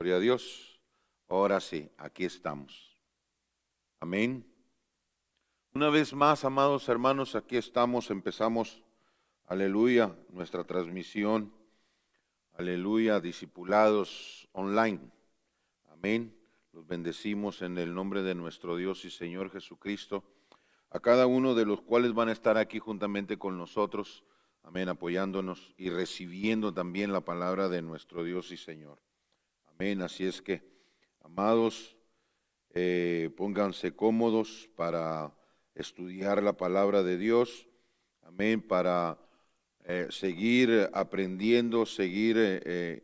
Gloria a Dios. Ahora sí, aquí estamos. Amén. Una vez más, amados hermanos, aquí estamos, empezamos, aleluya, nuestra transmisión, aleluya, discipulados online. Amén. Los bendecimos en el nombre de nuestro Dios y Señor Jesucristo, a cada uno de los cuales van a estar aquí juntamente con nosotros, amén, apoyándonos y recibiendo también la palabra de nuestro Dios y Señor. Amén. Así es que, amados, pónganse cómodos para estudiar la palabra de Dios. Amén. Para seguir aprendiendo, seguir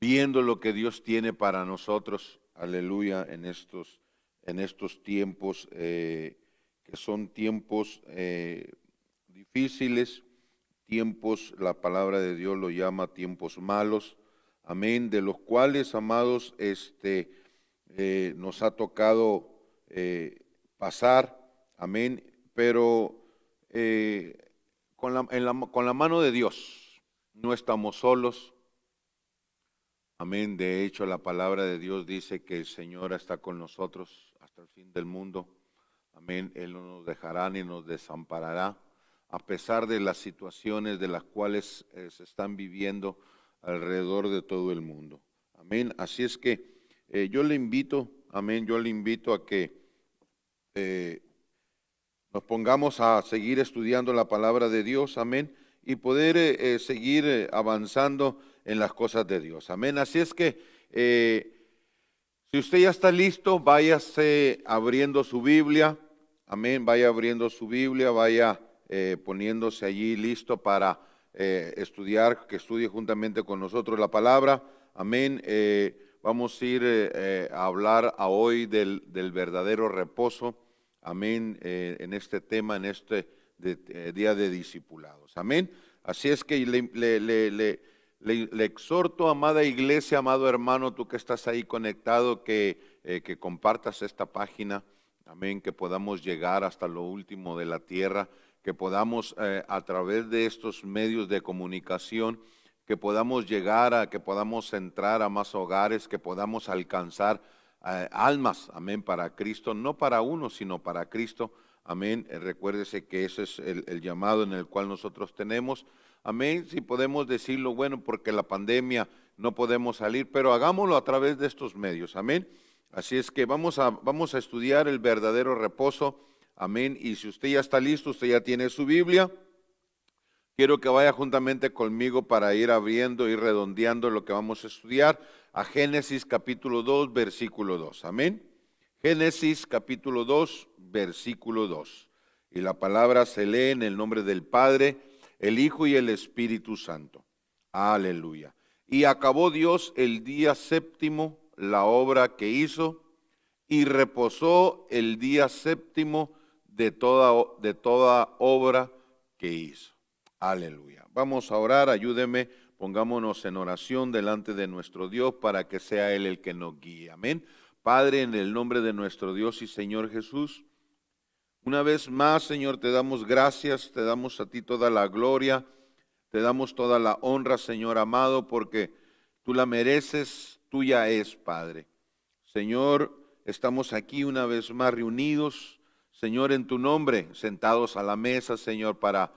viendo lo que Dios tiene para nosotros. Aleluya. En estos tiempos que son tiempos difíciles, tiempos, la palabra de Dios lo llama tiempos malos. Amén, de los cuales, amados, nos ha tocado pasar, amén, pero con la mano de Dios no estamos solos, amén. De hecho, la palabra de Dios dice que el Señor está con nosotros hasta el fin del mundo, amén. Él no nos dejará ni nos desamparará, a pesar de las situaciones de las cuales se están viviendo alrededor de todo el mundo. Amén. Así es que yo le invito, amén, yo le invito a que nos pongamos a seguir estudiando la palabra de Dios, amén, y poder seguir avanzando en las cosas de Dios, amén. Así es que si usted ya está listo, váyase abriendo su Biblia, amén, vaya abriendo su Biblia, vaya poniéndose allí listo para estudiar, que estudie juntamente con nosotros la palabra, amén. Vamos a ir a hablar hoy del verdadero reposo, amén, en este tema, en este día de discipulados, amén. Así es que le exhorto, amada iglesia, amado hermano, tú que estás ahí conectado, que compartas esta página, amén, que podamos llegar hasta lo último de la tierra, que podamos a través de estos medios de comunicación, que podamos llegar que podamos entrar a más hogares, que podamos alcanzar almas, amén, para Cristo, no para uno, sino para Cristo, amén. Recuérdese que ese es el llamado en el cual nosotros tenemos. Amén, si podemos decirlo, bueno, porque la pandemia no podemos salir, pero hagámoslo a través de estos medios, amén. Así es que vamos a estudiar el verdadero reposo, amén. Y si usted ya está listo, usted ya tiene su Biblia, quiero que vaya juntamente conmigo para ir abriendo y redondeando lo que vamos a estudiar a Génesis capítulo 2, versículo 2, amén. Génesis capítulo 2, versículo 2. Y la palabra se lee en el nombre del Padre, el Hijo y el Espíritu Santo. Aleluya. Y acabó Dios el día séptimo la obra que hizo y reposó el día séptimo de toda obra que hizo. Aleluya. Vamos a orar, ayúdeme, pongámonos en oración delante de nuestro Dios para que sea Él el que nos guíe. Amén. Padre, en el nombre de nuestro Dios y Señor Jesús, una vez más, Señor, te damos gracias, te damos a ti toda la gloria, te damos toda la honra, Señor amado, porque tú la mereces, tuya es, Padre. Señor, estamos aquí una vez más reunidos, Señor, en tu nombre, sentados a la mesa, Señor, para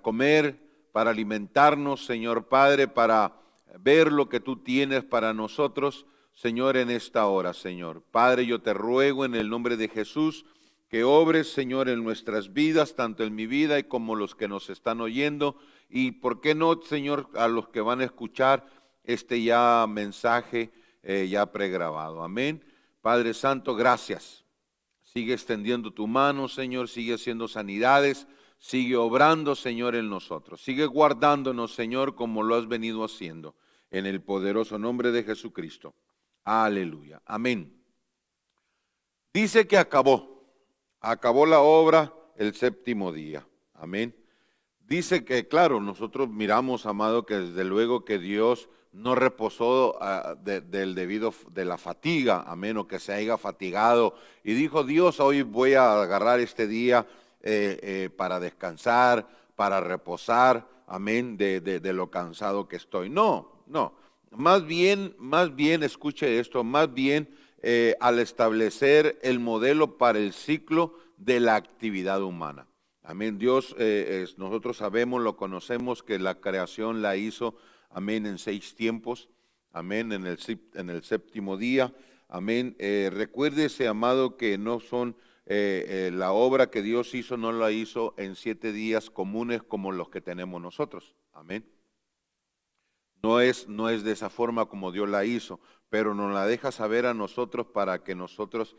comer, para alimentarnos, Señor Padre, para ver lo que tú tienes para nosotros, Señor, en esta hora, Señor. Padre, yo te ruego en el nombre de Jesús, que obres, Señor, en nuestras vidas, tanto en mi vida y como los que nos están oyendo. Y por qué no, Señor, a los que van a escuchar este ya mensaje ya pregrabado. Amén. Padre Santo, gracias. Sigue extendiendo tu mano, Señor, sigue haciendo sanidades, sigue obrando, Señor, en nosotros. Sigue guardándonos, Señor, como lo has venido haciendo. En el poderoso nombre de Jesucristo. Aleluya. Amén. Dice que acabó la obra el séptimo día. Amén. Dice que, claro, nosotros miramos, amado, que desde luego que Dios no reposó de la fatiga, a menos que se haya fatigado. Y dijo, Dios, hoy voy a agarrar este día para descansar, para reposar, amén, de lo cansado que estoy. No, no. más bien, escuche esto, más bien al establecer el modelo para el ciclo de la actividad humana. Amén. Dios, nosotros sabemos, lo conocemos, que la creación la hizo, amén, en 6 tiempos, amén, en el séptimo día, amén. Recuérdese, amado, que no son, la obra que Dios hizo, no la hizo en 7 días comunes como los que tenemos nosotros, amén. No es de esa forma como Dios la hizo, pero nos la deja saber a nosotros para que nosotros,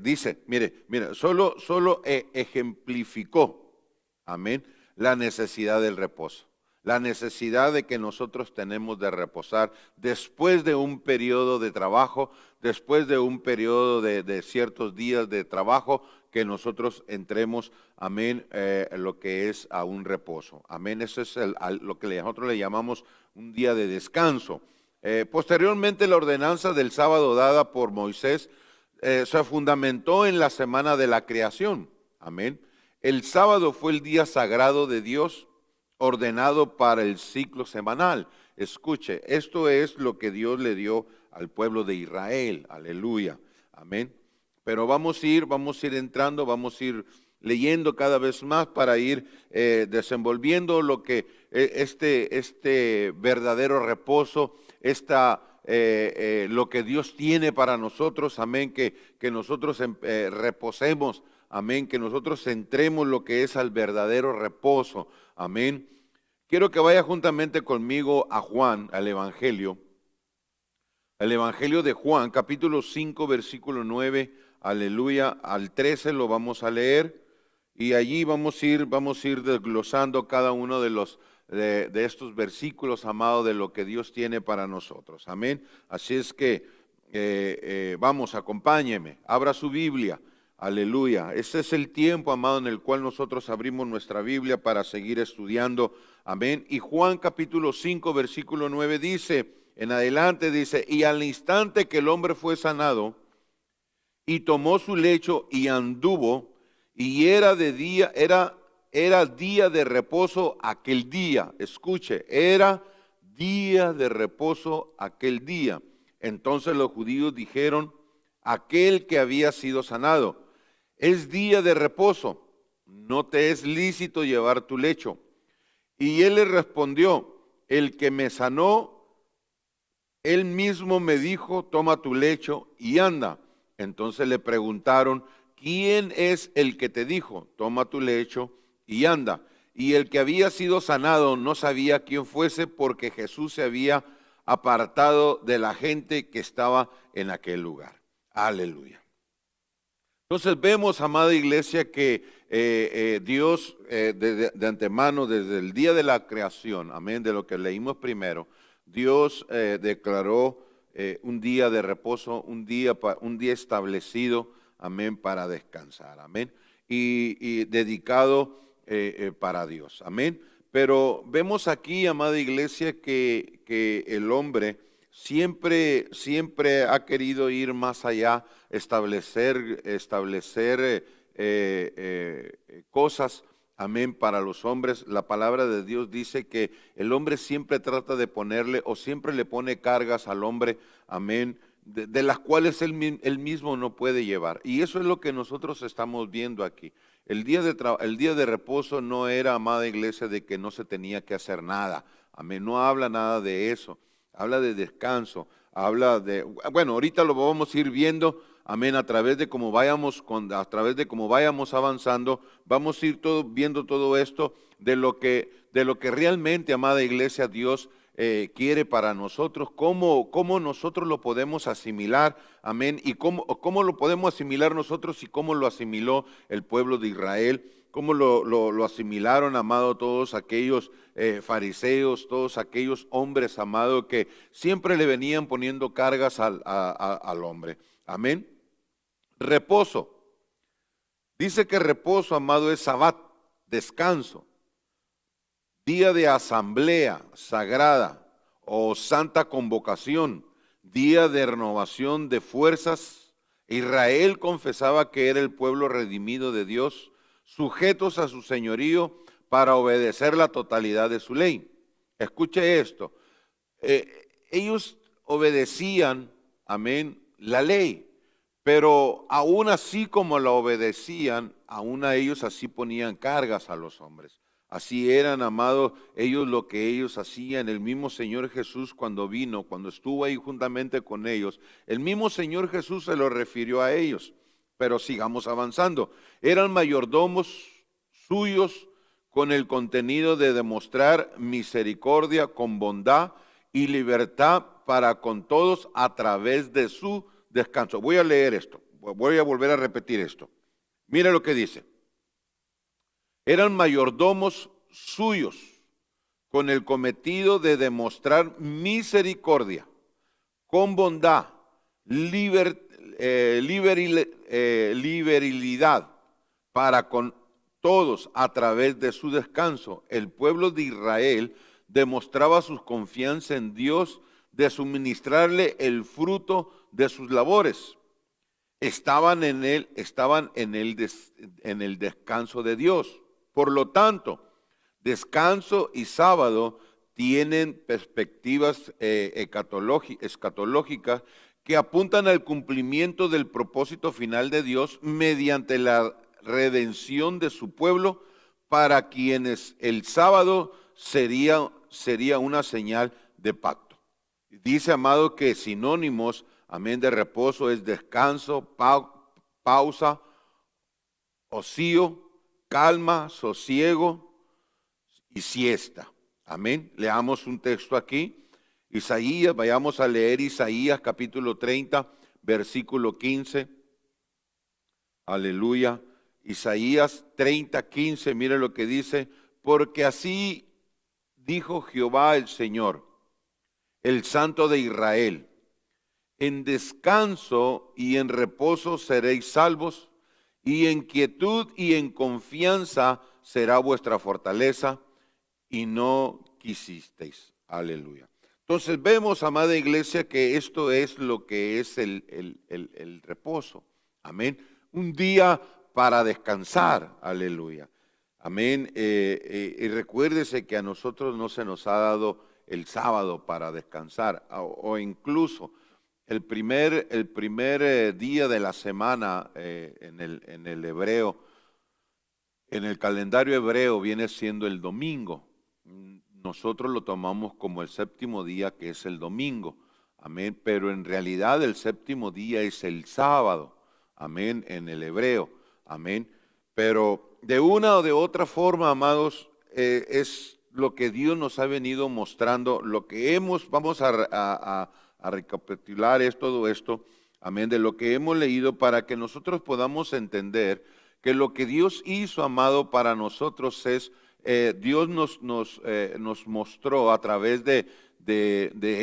dice, mire, solo ejemplificó, amén, la necesidad del reposo, la necesidad de que nosotros tenemos de reposar después de un periodo de trabajo, después de un periodo de ciertos días de trabajo, que nosotros entremos, amén, lo que es a un reposo. Amén, eso es lo que nosotros le llamamos un día de descanso. Posteriormente, la ordenanza del sábado dada por Moisés se fundamentó en la semana de la creación. Amén. El sábado fue el día sagrado de Dios, ordenado para el ciclo semanal. Escuche, esto es lo que Dios le dio al pueblo de Israel. Aleluya. Amén. Pero vamos a ir entrando, vamos a ir leyendo cada vez más para ir desenvolviendo lo que este verdadero reposo, lo que Dios tiene para nosotros, amén, que nosotros reposemos, amén, que nosotros entremos lo que es al verdadero reposo, amén. Quiero que vaya juntamente conmigo a Juan, al Evangelio de Juan, capítulo 5, versículo 9, aleluya, al 13 lo vamos a leer y allí vamos a ir desglosando cada uno de estos versículos, amado, de lo que Dios tiene para nosotros. Amén. Así es que vamos, acompáñeme, abra su Biblia. Aleluya. Ese es el tiempo, amado, en el cual nosotros abrimos nuestra Biblia para seguir estudiando. Amén. Y Juan capítulo 5, versículo 9 dice, en adelante dice, y al instante que el hombre fue sanado, y tomó su lecho y anduvo, y era día de reposo aquel día. Escuche, era día de reposo aquel día. Entonces los judíos dijeron, aquel que había sido sanado, es día de reposo, no te es lícito llevar tu lecho. Y él le respondió, el que me sanó, él mismo me dijo, toma tu lecho y anda. Entonces le preguntaron, ¿quién es el que te dijo, toma tu lecho y anda? Y el que había sido sanado no sabía quién fuese, porque Jesús se había apartado de la gente que estaba en aquel lugar. Aleluya. Entonces vemos, amada iglesia, que Dios de antemano, desde el día de la creación, amén, de lo que leímos primero, Dios declaró un día de reposo, un día establecido, amén, para descansar, amén, y dedicado para Dios, amén. Pero vemos aquí, amada iglesia, que el hombre siempre ha querido ir más allá, establecer cosas, amén, para los hombres. La palabra de Dios dice que el hombre siempre trata de ponerle o siempre le pone cargas al hombre, amén, de las cuales él mismo no puede llevar. Y eso es lo que nosotros estamos viendo aquí. El día de reposo no era, amada iglesia, de que no se tenía que hacer nada. Amén, no habla nada de eso. Habla de descanso, habla de, bueno, ahorita lo vamos a ir viendo, amén, a través de cómo vayamos avanzando, vamos a ir viendo todo esto de lo que realmente, amada iglesia, Dios quiere para nosotros, cómo nosotros lo podemos asimilar, amén, y cómo lo podemos asimilar nosotros y cómo lo asimiló el pueblo de Israel, cómo lo asimilaron, amado, todos aquellos fariseos, todos aquellos hombres, amado, que siempre le venían poniendo cargas al hombre. Amén. Reposo. Dice que reposo, amado, es sabbat, descanso, día de asamblea sagrada o santa convocación, día de renovación de fuerzas. Israel confesaba que era el pueblo redimido de Dios, sujetos a su señorío para obedecer la totalidad de su ley. Escuche esto, ellos obedecían, amén, la ley, pero aún así como la obedecían, aún a ellos así ponían cargas a los hombres. Así eran, amados, ellos lo que ellos hacían. El mismo Señor Jesús cuando vino, cuando estuvo ahí juntamente con ellos, el mismo Señor Jesús se lo refirió a ellos. Pero sigamos avanzando. Eran mayordomos suyos con el contenido de demostrar misericordia con bondad y libertad para con todos a través de su descanso. Voy a leer esto, voy a volver a repetir esto. Mira lo que dice. Eran mayordomos suyos con el cometido de demostrar misericordia con bondad, liberalidad para con todos a través de su descanso. El pueblo de Israel demostraba su confianza en Dios de suministrarle el fruto de sus labores. Estaban en el descanso de Dios. Por lo tanto, descanso y sábado tienen perspectivas escatológicas que apuntan al cumplimiento del propósito final de Dios mediante la redención de su pueblo, para quienes el sábado sería una señal de pacto. Dice, amado, que sinónimos, amén, de reposo es descanso, pausa, ocio, calma, sosiego y siesta. Amén. Leamos un texto aquí. Isaías, vayamos a leer Isaías capítulo 30, versículo 15. Aleluya. Isaías 30, 15, mire lo que dice. Porque así dijo Jehová el Señor, el Santo de Israel: en descanso y en reposo seréis salvos, y en quietud y en confianza será vuestra fortaleza, y no quisisteis. Aleluya. Entonces vemos, amada iglesia, que esto es lo que es el reposo. Amén. Un día para descansar. Aleluya. Amén. Y recuérdese que a nosotros no se nos ha dado el sábado para descansar, o incluso el primer día de la semana en el hebreo, en el calendario hebreo viene siendo el domingo. Nosotros lo tomamos como el séptimo día, que es el domingo. Amén. Pero en realidad el séptimo día es el sábado. Amén. En el hebreo. Amén. Pero de una o de otra forma, amados, es lo que Dios nos ha venido mostrando, lo que vamos a recapitular todo esto, amén, de lo que hemos leído, para que nosotros podamos entender que lo que Dios hizo, amado, para nosotros es, Dios nos mostró a través de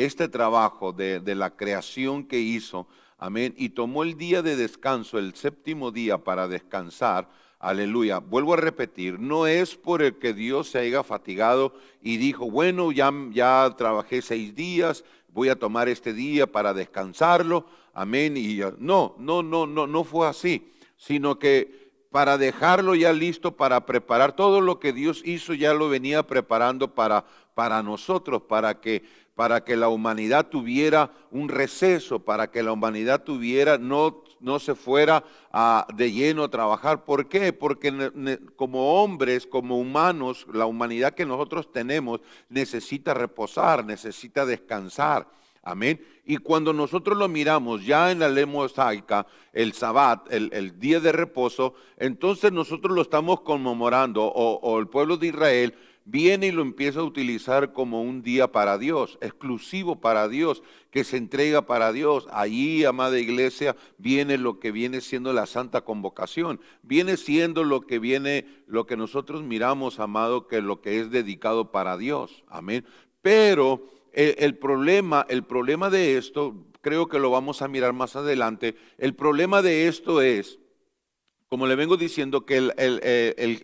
este trabajo, de la creación que hizo, amén, y tomó el día de descanso, el séptimo día, para descansar. Aleluya. Vuelvo a repetir, no es por el que Dios se haya fatigado y dijo, bueno, ya trabajé 6 días, voy a tomar este día para descansarlo, amén. Y no fue así, sino que para dejarlo ya listo, para preparar todo lo que Dios hizo, ya lo venía preparando para nosotros, para que la humanidad tuviera un receso, para que la humanidad no se fuera de lleno a trabajar. ¿Por qué? Porque como hombres, como humanos, la humanidad que nosotros tenemos necesita reposar, necesita descansar. Amén. Y cuando nosotros lo miramos ya en la ley mosaica, el Sabbat, el día de reposo, entonces nosotros lo estamos conmemorando, o el pueblo de Israel viene y lo empieza a utilizar como un día para Dios, exclusivo para Dios, que se entrega para Dios. Allí, amada iglesia, viene lo que viene siendo la santa convocación, viene siendo lo que nosotros miramos, amado, que lo que es dedicado para Dios. Amén. Pero el problema de esto, creo que lo vamos a mirar más adelante, el problema de esto es, como le vengo diciendo, que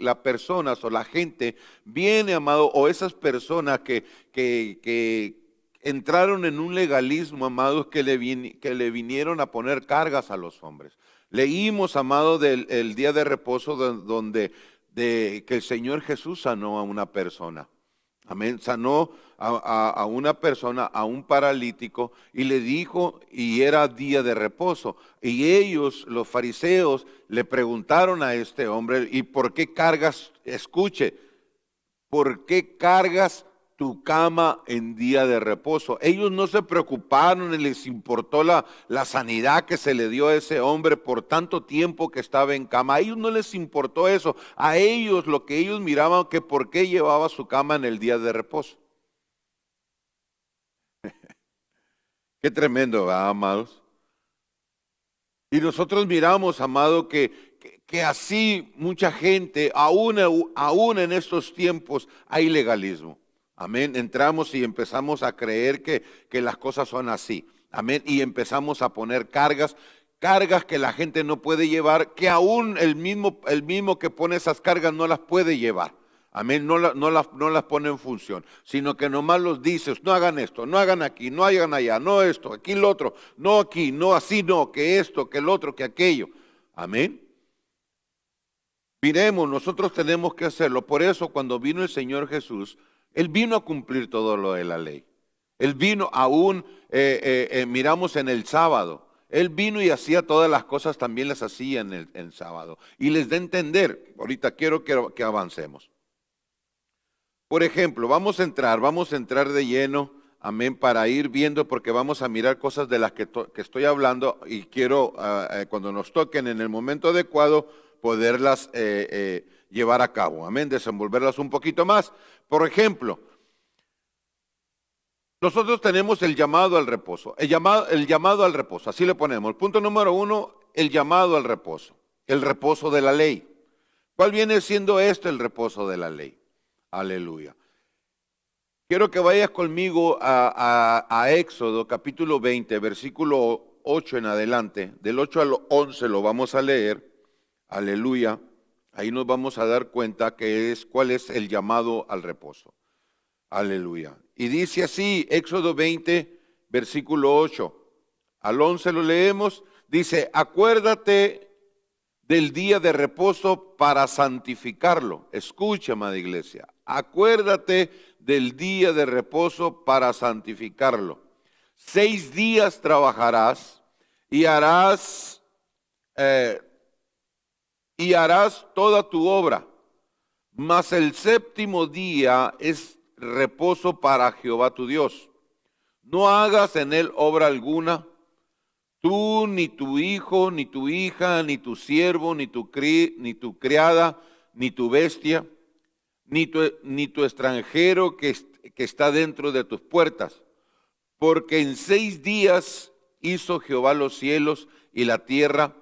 las personas o la gente viene, amado, o esas personas que entraron en un legalismo, amados, que le vinieron a poner cargas a los hombres. Leímos, amado, del día de reposo que el Señor Jesús sanó a una persona. Amén. Sanó a una persona, a un paralítico, y le dijo, y era día de reposo. Y ellos, los fariseos, le preguntaron a este hombre, ¿y por qué cargas? Escuche, ¿por qué cargas tu cama en día de reposo? Ellos no se preocuparon ni les importó la sanidad que se le dio a ese hombre por tanto tiempo que estaba en cama. A ellos no les importó eso. A ellos lo que ellos miraban que por qué llevaba su cama en el día de reposo. Qué tremendo, ¿verdad, amados? Y nosotros miramos, amado, que así mucha gente, aún en estos tiempos, hay legalismo. Amén. Entramos y empezamos a creer que las cosas son así. Amén. Y empezamos a poner cargas que la gente no puede llevar, que aún el mismo que pone esas cargas no las puede llevar. Amén, no las pone en función, sino que nomás los dices, no hagan esto, no hagan aquí, no hagan allá, no esto, aquí lo otro, no aquí, no así, no, que esto, que el otro, que aquello. Amén. Miremos, nosotros tenemos que hacerlo. Por eso cuando vino el Señor Jesús, Él vino a cumplir todo lo de la ley. Él vino aún, miramos en el sábado. Él vino y hacía todas las cosas, también las hacía en el sábado. Y les da a entender, ahorita quiero que avancemos. Por ejemplo, vamos a entrar de lleno, amén, para ir viendo, porque vamos a mirar cosas de las que estoy hablando y quiero, cuando nos toquen en el momento adecuado, poderlas llevar a cabo, amén, desenvolverlas un poquito más. Por ejemplo, nosotros tenemos el llamado al reposo, el llamado al reposo, así le ponemos. Punto número 1, el llamado al reposo, el reposo de la ley. ¿Cuál viene siendo el reposo de la ley? Aleluya. Quiero que vayas conmigo a Éxodo capítulo 20, versículo 8 en adelante. Del 8 al 11 lo vamos a leer. Aleluya. Ahí nos vamos a dar cuenta cuál es el llamado al reposo. Aleluya. Y dice así, Éxodo 20, versículo 8. Al 11 lo leemos. Dice, acuérdate del día de reposo para santificarlo. Escucha, amada iglesia, acuérdate del día de reposo para santificarlo. 6 días trabajarás y harás toda tu obra, mas el séptimo día es reposo para Jehová tu Dios. No hagas en él obra alguna, tú, ni tu hijo, ni tu hija, ni tu siervo, ni tu criada, ni tu bestia, ni tu extranjero que está dentro de tus puertas. Porque en 6 días hizo Jehová los cielos y la tierra,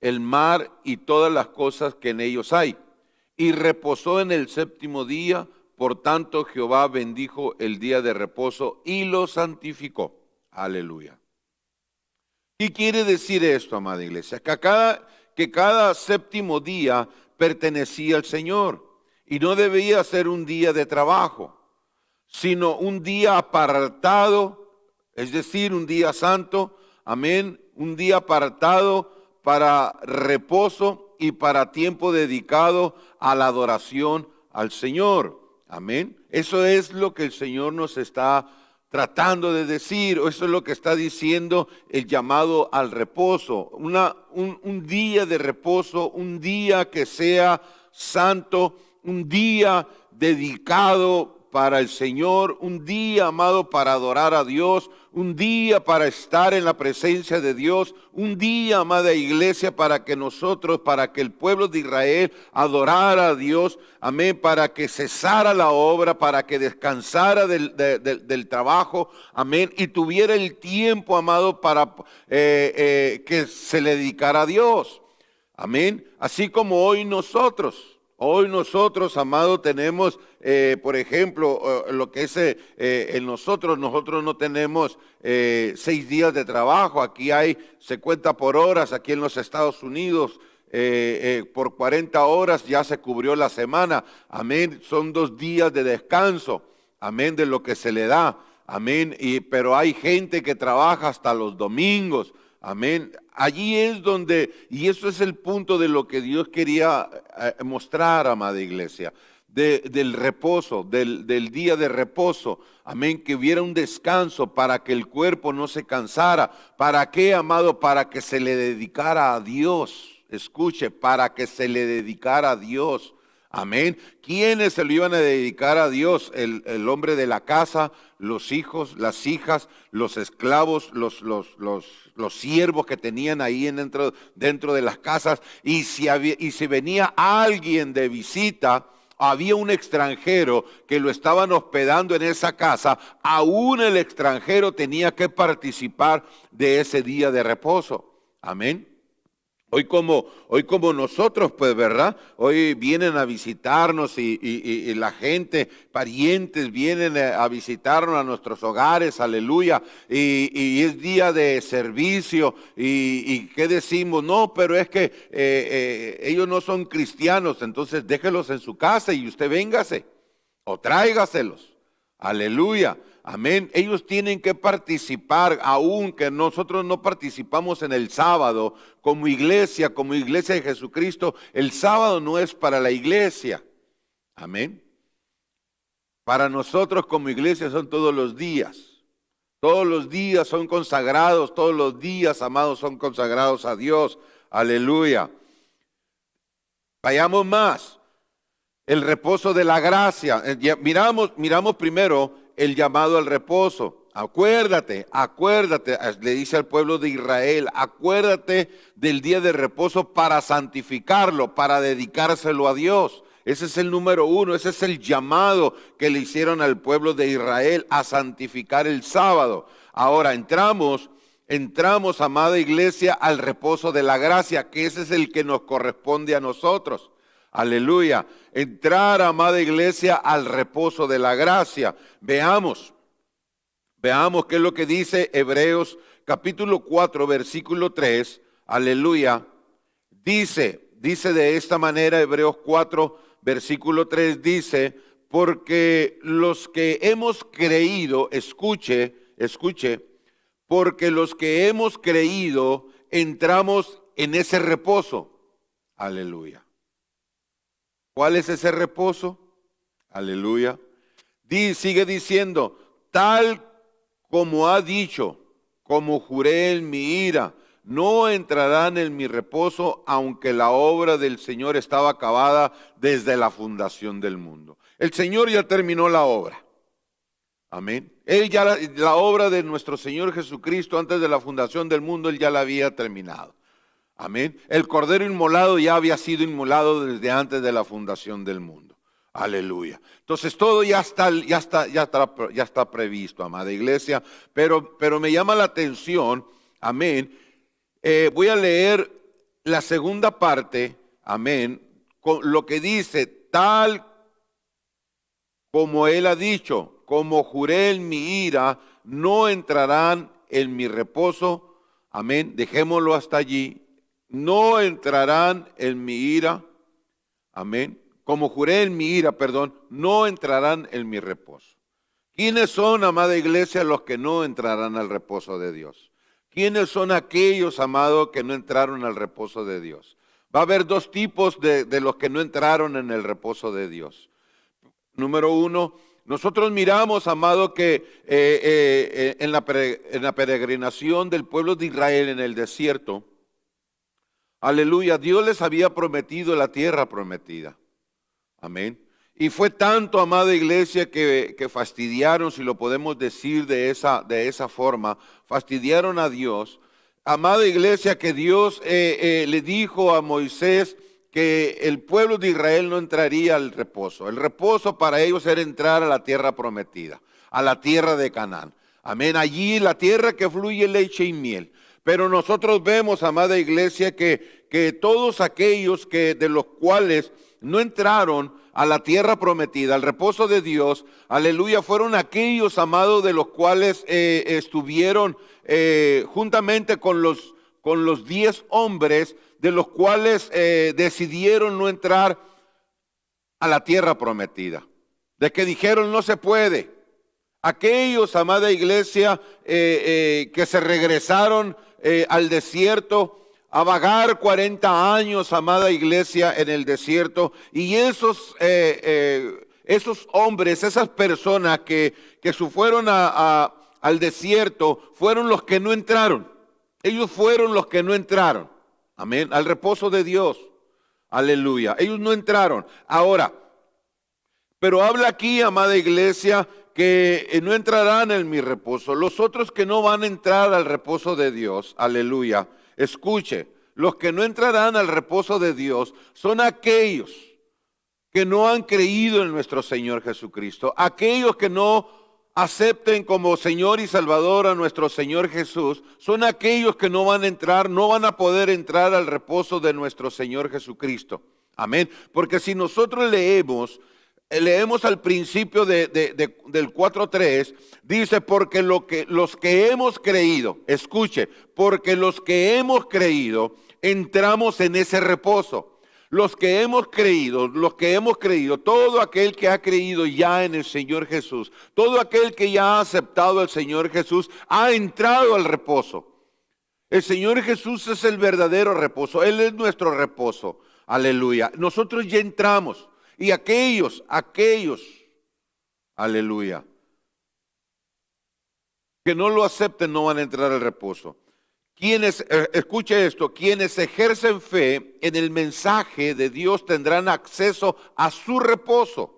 el mar y todas las cosas que en ellos hay. Y reposó en el séptimo día, por tanto Jehová bendijo el día de reposo y lo santificó. Aleluya. ¿Qué quiere decir esto, amada iglesia? Que cada séptimo día pertenecía al Señor y no debía ser un día de trabajo, sino un día apartado, es decir, un día santo, amén, un día apartado para reposo y para tiempo dedicado a la adoración al Señor, amén. Eso es lo que el Señor nos está tratando de decir, o eso es lo que está diciendo el llamado al reposo, un día de reposo, un día que sea santo, un día dedicado para el Señor, un día, amado, para adorar a Dios, un día para estar en la presencia de Dios, un día, amada iglesia, para que el pueblo de Israel adorara a Dios, amén, para que cesara la obra, para que descansara del trabajo, amén, y tuviera el tiempo, amado, para que se le dedicara a Dios, amén, así como hoy nosotros. Hoy nosotros, amado, tenemos, por ejemplo, lo que es nosotros no tenemos 6 días de trabajo. Aquí se cuenta por horas, aquí en los Estados Unidos, por 40 horas ya se cubrió la semana. Amén, son 2 días de descanso, amén, de lo que se le da. Amén, pero hay gente que trabaja hasta los domingos. Amén. Allí es donde, y eso es el punto de lo que Dios quería mostrar, amada iglesia. del reposo, del día de reposo. Amén, que hubiera un descanso para que el cuerpo no se cansara. ¿Para qué, amado? Para que se le dedicara a Dios. Escuche, para que se le dedicara a Dios. Amén. ¿Quiénes se lo iban a dedicar a Dios? El hombre de la casa, los hijos, las hijas, los esclavos, los siervos que tenían ahí dentro de las casas. Y si venía alguien de visita, había un extranjero que lo estaban hospedando en esa casa, aún el extranjero tenía que participar de ese día de reposo. Amén. Hoy como nosotros, pues, ¿verdad? Hoy vienen a visitarnos y la gente, parientes, vienen a visitarnos a nuestros hogares, aleluya. Y es día de servicio. ¿Y qué decimos? No, pero es que ellos no son cristianos, entonces déjelos en su casa y usted véngase o tráigaselos. Aleluya. Amén. Ellos tienen que participar, aunque nosotros no participamos en el sábado como iglesia de Jesucristo. El sábado no es para la iglesia. Amén. Para nosotros como iglesia son todos los días. Todos los días son consagrados, todos los días, amados, son consagrados a Dios. Aleluya. Vayamos más. El reposo de la gracia. Miramos primero el llamado al reposo. Acuérdate, le dice al pueblo de Israel, acuérdate del día de reposo para santificarlo, para dedicárselo a Dios. Ese es el número uno, ese es el llamado que le hicieron al pueblo de Israel a santificar el sábado. Ahora entramos, amada iglesia, al reposo de la gracia, que ese es el que nos corresponde a nosotros. Aleluya. Entrar, amada iglesia, al reposo de la gracia. Veamos qué es lo que dice Hebreos capítulo 4, versículo 3. Aleluya. Dice de esta manera, Hebreos 4, versículo 3, dice, porque los que hemos creído, escuche, porque los que hemos creído entramos en ese reposo. Aleluya. ¿Cuál es ese reposo? Aleluya. Sigue diciendo, tal como ha dicho, como juré en mi ira, no entrarán en mi reposo, aunque la obra del Señor estaba acabada desde la fundación del mundo. El Señor ya terminó la obra. Amén. Él ya la obra de nuestro Señor Jesucristo antes de la fundación del mundo, Él ya la había terminado. Amén. El cordero inmolado ya había sido inmolado desde antes de la fundación del mundo. Aleluya. Entonces todo ya está previsto, amada iglesia. Pero me llama la atención, amén. Voy a leer la segunda parte, amén, con lo que dice, tal como él ha dicho, como juré en mi ira, no entrarán en mi reposo. Amén. Dejémoslo hasta allí. No entrarán en mi ira, amén, como juré en mi ira, no entrarán en mi reposo. ¿Quiénes son, amada iglesia, los que no entrarán al reposo de Dios? ¿Quiénes son aquellos, amados, que no entraron al reposo de Dios? Va a haber dos tipos de los que no entraron en el reposo de Dios. Número uno, nosotros miramos, amado, que en la peregrinación del pueblo de Israel en el desierto, aleluya, Dios les había prometido la tierra prometida. Amén. Y fue tanto, amada iglesia, que fastidiaron, si lo podemos decir de esa forma, fastidiaron a Dios. Amada iglesia, que Dios le dijo a Moisés que el pueblo de Israel no entraría al reposo. El reposo para ellos era entrar a la tierra prometida, a la tierra de Canaán. Amén. Allí la tierra que fluye leche y miel. Pero nosotros vemos, amada iglesia, que todos aquellos de los cuales no entraron a la tierra prometida, al reposo de Dios, aleluya, fueron aquellos, amados, de los cuales estuvieron juntamente con los 10 hombres, de los cuales decidieron no entrar a la tierra prometida, de que dijeron no se puede. Aquellos, amada iglesia, que se regresaron al desierto, a vagar 40 años, amada iglesia, en el desierto. Y esos hombres, esas personas que se fueron al desierto, fueron los que no entraron. Ellos fueron los que no entraron. Amén. Al reposo de Dios. Aleluya. Ellos no entraron. Ahora, pero habla aquí, amada iglesia, que no entrarán en mi reposo. Los otros que no van a entrar al reposo de Dios, aleluya, escuche, los que no entrarán al reposo de Dios son aquellos que no han creído en nuestro Señor Jesucristo, aquellos que no acepten como Señor y Salvador a nuestro Señor Jesús, son aquellos que no van a entrar, no van a poder entrar al reposo de nuestro Señor Jesucristo. Amén. Porque si nosotros leemos al principio del 4:3, dice, porque los que hemos creído, escuche, porque los que hemos creído, entramos en ese reposo. Los que hemos creído, todo aquel que ha creído ya en el Señor Jesús, todo aquel que ya ha aceptado al Señor Jesús, ha entrado al reposo. El Señor Jesús es el verdadero reposo, Él es nuestro reposo. Aleluya. Nosotros ya entramos. Y aquellos, aleluya, que no lo acepten no van a entrar al reposo. Escuche esto, quienes ejercen fe en el mensaje de Dios tendrán acceso a su reposo.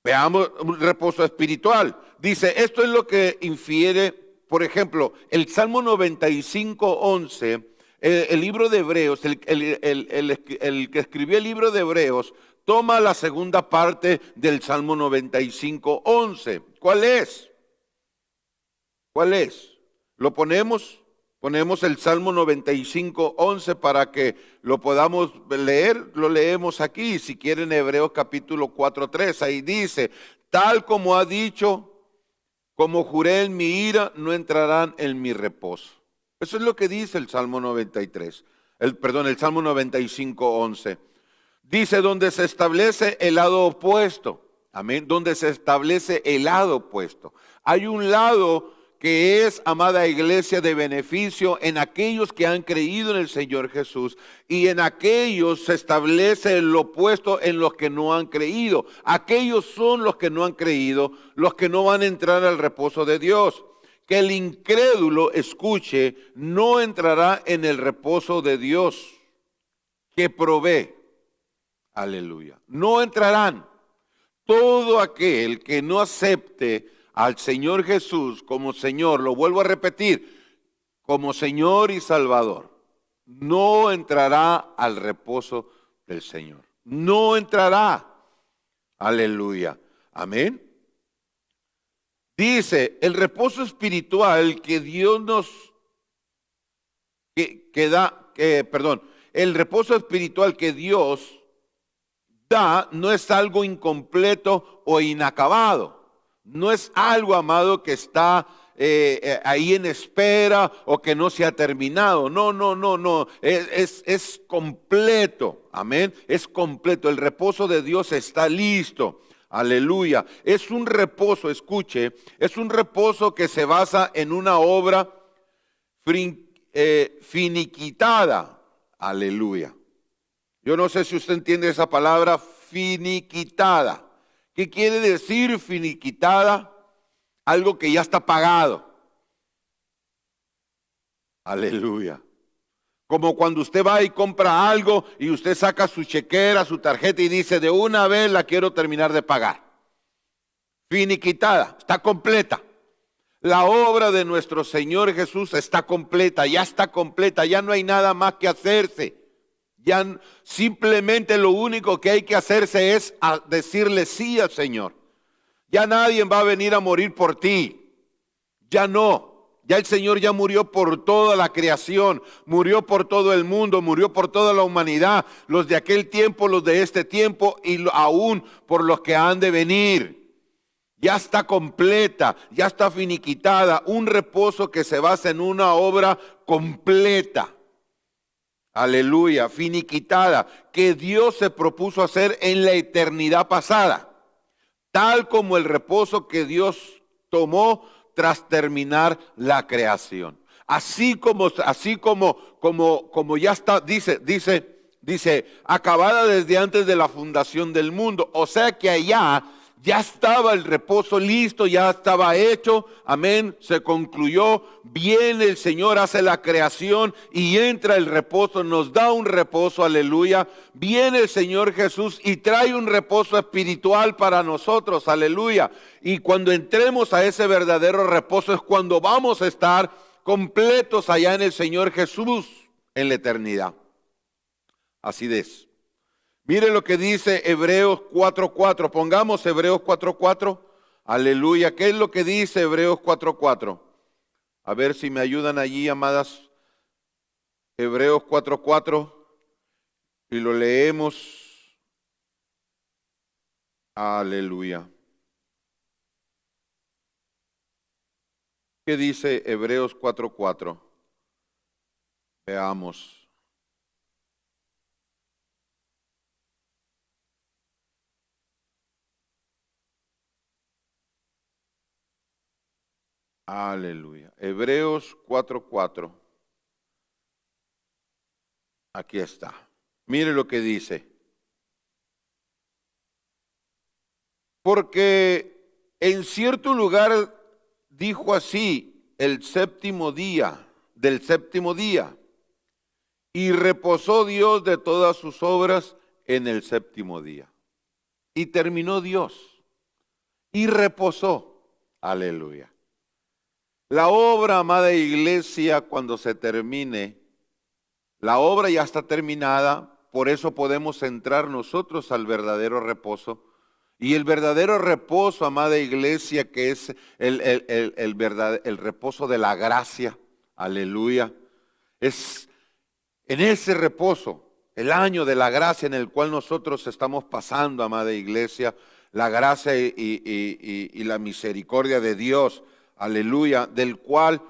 Veamos un reposo espiritual. Dice, esto es lo que infiere, por ejemplo, el Salmo 95:11. El libro de Hebreos, el que escribió el libro de Hebreos, toma la segunda parte del Salmo 95:11. ¿Cuál es? ¿Cuál es? Lo ponemos el Salmo 95:11 para que lo podamos leer. Lo leemos aquí, si quieren, Hebreos capítulo 4:3. Ahí dice, tal como ha dicho, como juré en mi ira, no entrarán en mi reposo. Eso es lo que dice el Salmo 95:11. Dice, donde se establece el lado opuesto. Amén. Donde se establece el lado opuesto. Hay un lado que es, amada iglesia, de beneficio en aquellos que han creído en el Señor Jesús, y en aquellos se establece el opuesto en los que no han creído. Aquellos son los que no han creído, los que no van a entrar al reposo de Dios. Que el incrédulo, escuche, no entrará en el reposo de Dios que provee. Aleluya. No entrarán. Todo aquel que no acepte al Señor Jesús como Señor, lo vuelvo a repetir, como Señor y Salvador, no entrará al reposo del Señor. No entrará. Aleluya. Amén. Dice, el reposo espiritual que Dios el reposo espiritual que Dios da no es algo incompleto o inacabado. No es algo, amado, que está ahí en espera o que no se ha terminado. No. Es completo. Amén. Es completo. El reposo de Dios está listo. Aleluya. Es un reposo, escuche, es un reposo que se basa en una obra finiquitada. Aleluya. Yo no sé si usted entiende esa palabra finiquitada. ¿Qué quiere decir finiquitada? Algo que ya está pagado. Aleluya. Como cuando usted va y compra algo y usted saca su chequera, su tarjeta y dice, de una vez la quiero terminar de pagar. Finiquitada, está completa. La obra de nuestro Señor Jesús está completa, ya no hay nada más que hacerse. Ya simplemente lo único que hay que hacerse es decirle sí al Señor. Ya nadie va a venir a morir por ti. Ya no. Ya el Señor ya murió por toda la creación, murió por todo el mundo, murió por toda la humanidad, los de aquel tiempo, los de este tiempo y aún por los que han de venir. Ya está completa, ya está finiquitada, un reposo que se basa en una obra completa. Aleluya, finiquitada, que Dios se propuso hacer en la eternidad pasada, tal como el reposo que Dios tomó tras terminar la creación. como ya está, dice, acabada desde antes de la fundación del mundo. O sea que allá ya estaba el reposo listo, ya estaba hecho, amén, se concluyó, viene el Señor, hace la creación y entra el reposo, nos da un reposo, aleluya. Viene el Señor Jesús y trae un reposo espiritual para nosotros, aleluya. Y cuando entremos a ese verdadero reposo es cuando vamos a estar completos allá en el Señor Jesús en la eternidad. Así es. Mire lo que dice Hebreos 4:4. Pongamos Hebreos 4:4. Aleluya. ¿Qué es lo que dice Hebreos 4:4? A ver si me ayudan allí, amadas. Hebreos 4:4. Y lo leemos. Aleluya. ¿Qué dice Hebreos 4:4? Veamos. Aleluya. Hebreos 4:4. Aquí está. Mire lo que dice. Porque en cierto lugar dijo así, el séptimo día, del séptimo día, y reposó Dios de todas sus obras en el séptimo día. Y terminó Dios y reposó. Aleluya. La obra, amada iglesia, cuando se termine, la obra ya está terminada, por eso podemos entrar nosotros al verdadero reposo. Y el verdadero reposo, amada iglesia, que es el reposo de la gracia, aleluya, es en ese reposo, el año de la gracia en el cual nosotros estamos pasando, amada iglesia, la gracia y la misericordia de Dios, aleluya, del cual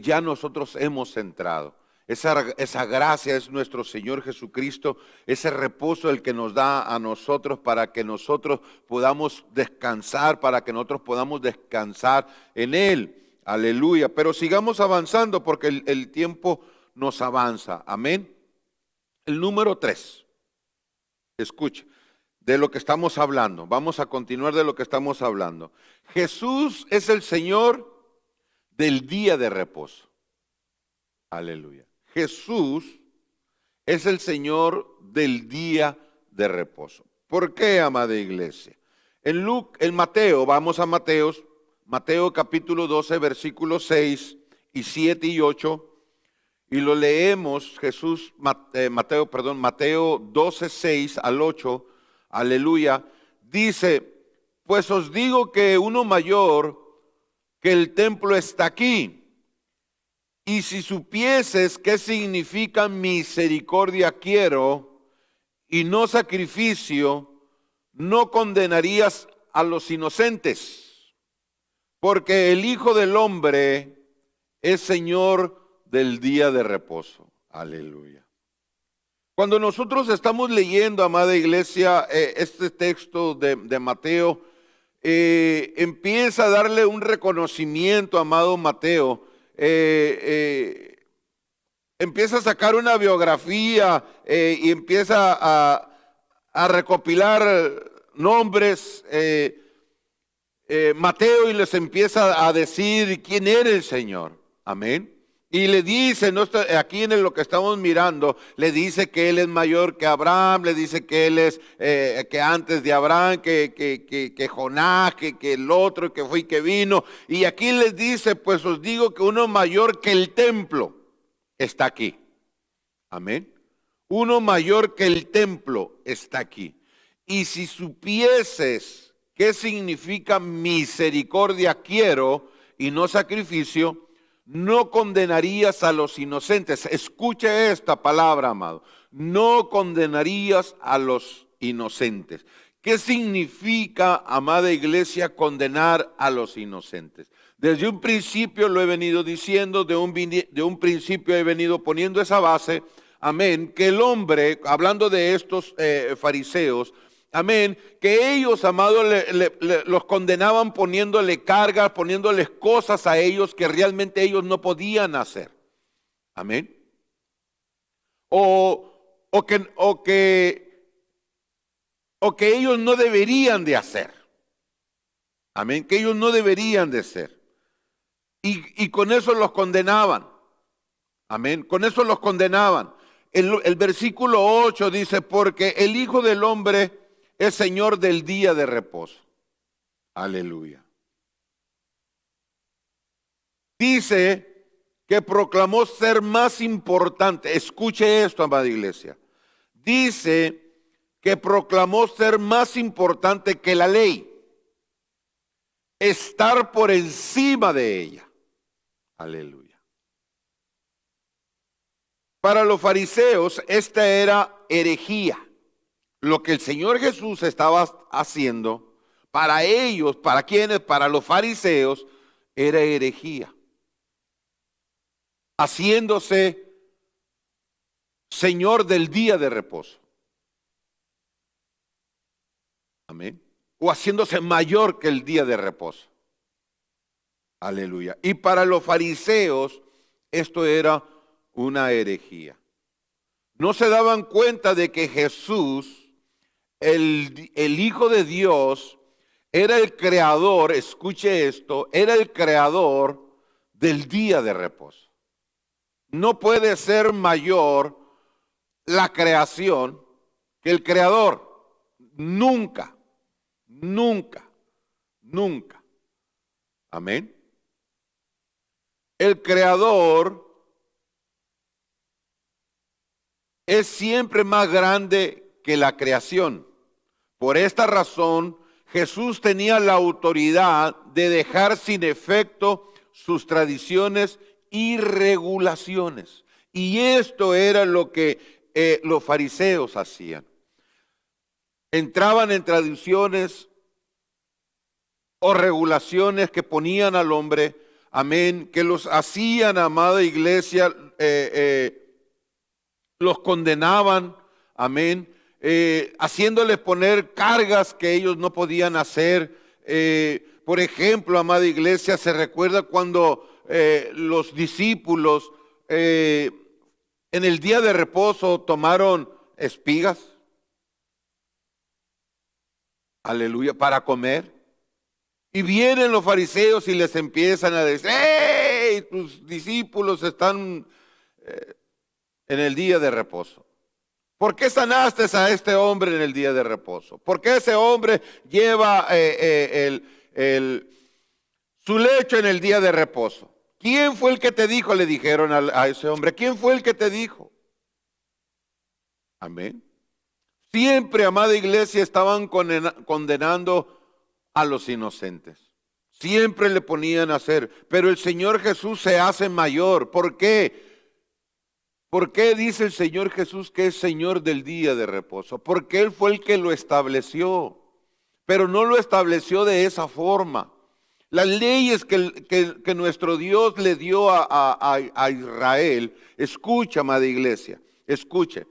ya nosotros hemos entrado. Esa gracia es nuestro Señor Jesucristo, ese reposo el que nos da a nosotros para que nosotros podamos descansar, para que nosotros podamos descansar en Él. Aleluya. Pero sigamos avanzando porque el tiempo nos avanza. Amén. El número 3. Escuche, de lo que estamos hablando. Vamos a continuar de lo que estamos hablando. Jesús es el Señor del día de reposo. Aleluya. Jesús es el Señor del día de reposo. ¿Por qué, amada iglesia? En Mateo, vamos a Mateo capítulo 12, versículos 6 y 7 y 8, y lo leemos, Mateo 12, 6 al 8, aleluya, dice, pues os digo que uno mayor que el templo está aquí. Y si supieses qué significa misericordia quiero y no sacrificio, no condenarías a los inocentes, porque el Hijo del Hombre es Señor del día de reposo. Aleluya. Cuando nosotros estamos leyendo, amada iglesia, este texto de Mateo, empieza a darle un reconocimiento, amado Mateo, empieza a sacar una biografía y empieza a recopilar nombres, Mateo, y les empieza a decir quién era el Señor. Amén. Y le dice, aquí en lo que estamos mirando, le dice que Él es mayor que Abraham, le dice que Él es que antes de Abraham, que Jonás, que el otro, que fue y que vino. Y aquí les dice, pues os digo que uno mayor que el templo está aquí. Amén. Uno mayor que el templo está aquí. Y si supieses qué significa misericordia quiero y no sacrificio, no condenarías a los inocentes. Escuche esta palabra, amado. No condenarías a los inocentes. ¿Qué significa, amada iglesia, condenar a los inocentes? Desde un principio lo he venido diciendo, de un principio he venido poniendo esa base, amén, que el hombre, hablando de estos fariseos, amén, que ellos, amados, los condenaban poniéndole cargas, poniéndoles cosas a ellos que realmente ellos no podían hacer. Amén. O que ellos no deberían de hacer. Amén. Que ellos no deberían de ser. Y con eso los condenaban. Amén. Con eso los condenaban. El versículo 8 dice, porque el Hijo del Hombre es Señor del día de reposo. Aleluya. Dice que proclamó ser más importante. Escuche esto, amada iglesia. Dice que proclamó ser más importante que la ley. Estar por encima de ella. Aleluya. Para los fariseos, esta era herejía. Lo que el Señor Jesús estaba haciendo, para ellos, ¿para quiénes? Para los fariseos, era herejía. Haciéndose Señor del día de reposo. Amén. O haciéndose mayor que el día de reposo. Aleluya. Y para los fariseos, esto era una herejía. No se daban cuenta de que Jesús, el Hijo de Dios, era el creador, escuche esto, era el creador del día de reposo. No puede ser mayor la creación que el creador. Nunca, nunca, nunca. Amén. El creador es siempre más grande que la creación. Por esta razón, Jesús tenía la autoridad de dejar sin efecto sus tradiciones y regulaciones. Y esto era lo que los fariseos hacían. Entraban en tradiciones o regulaciones que ponían al hombre, amén, que los hacían, amada iglesia, los condenaban, amén, haciéndoles poner cargas que ellos no podían hacer. Por ejemplo, amada iglesia, se recuerda cuando los discípulos en el día de reposo tomaron espigas, aleluya, para comer. Y vienen los fariseos y les empiezan a decir, ¡hey! Tus discípulos están en el día de reposo. ¿Por qué sanaste a este hombre en el día de reposo? ¿Por qué ese hombre lleva su lecho en el día de reposo? ¿Quién fue el que te dijo? Le dijeron a ese hombre. ¿Quién fue el que te dijo? Amén. Siempre, amada iglesia, estaban condenando a los inocentes. Siempre le ponían a hacer. Pero el Señor Jesús se hace mayor. ¿Por qué? ¿Por qué dice el Señor Jesús que es Señor del día de reposo? Porque Él fue el que lo estableció. Pero no lo estableció de esa forma. Las leyes que nuestro Dios le dio a Israel, escucha, amada iglesia, escuche,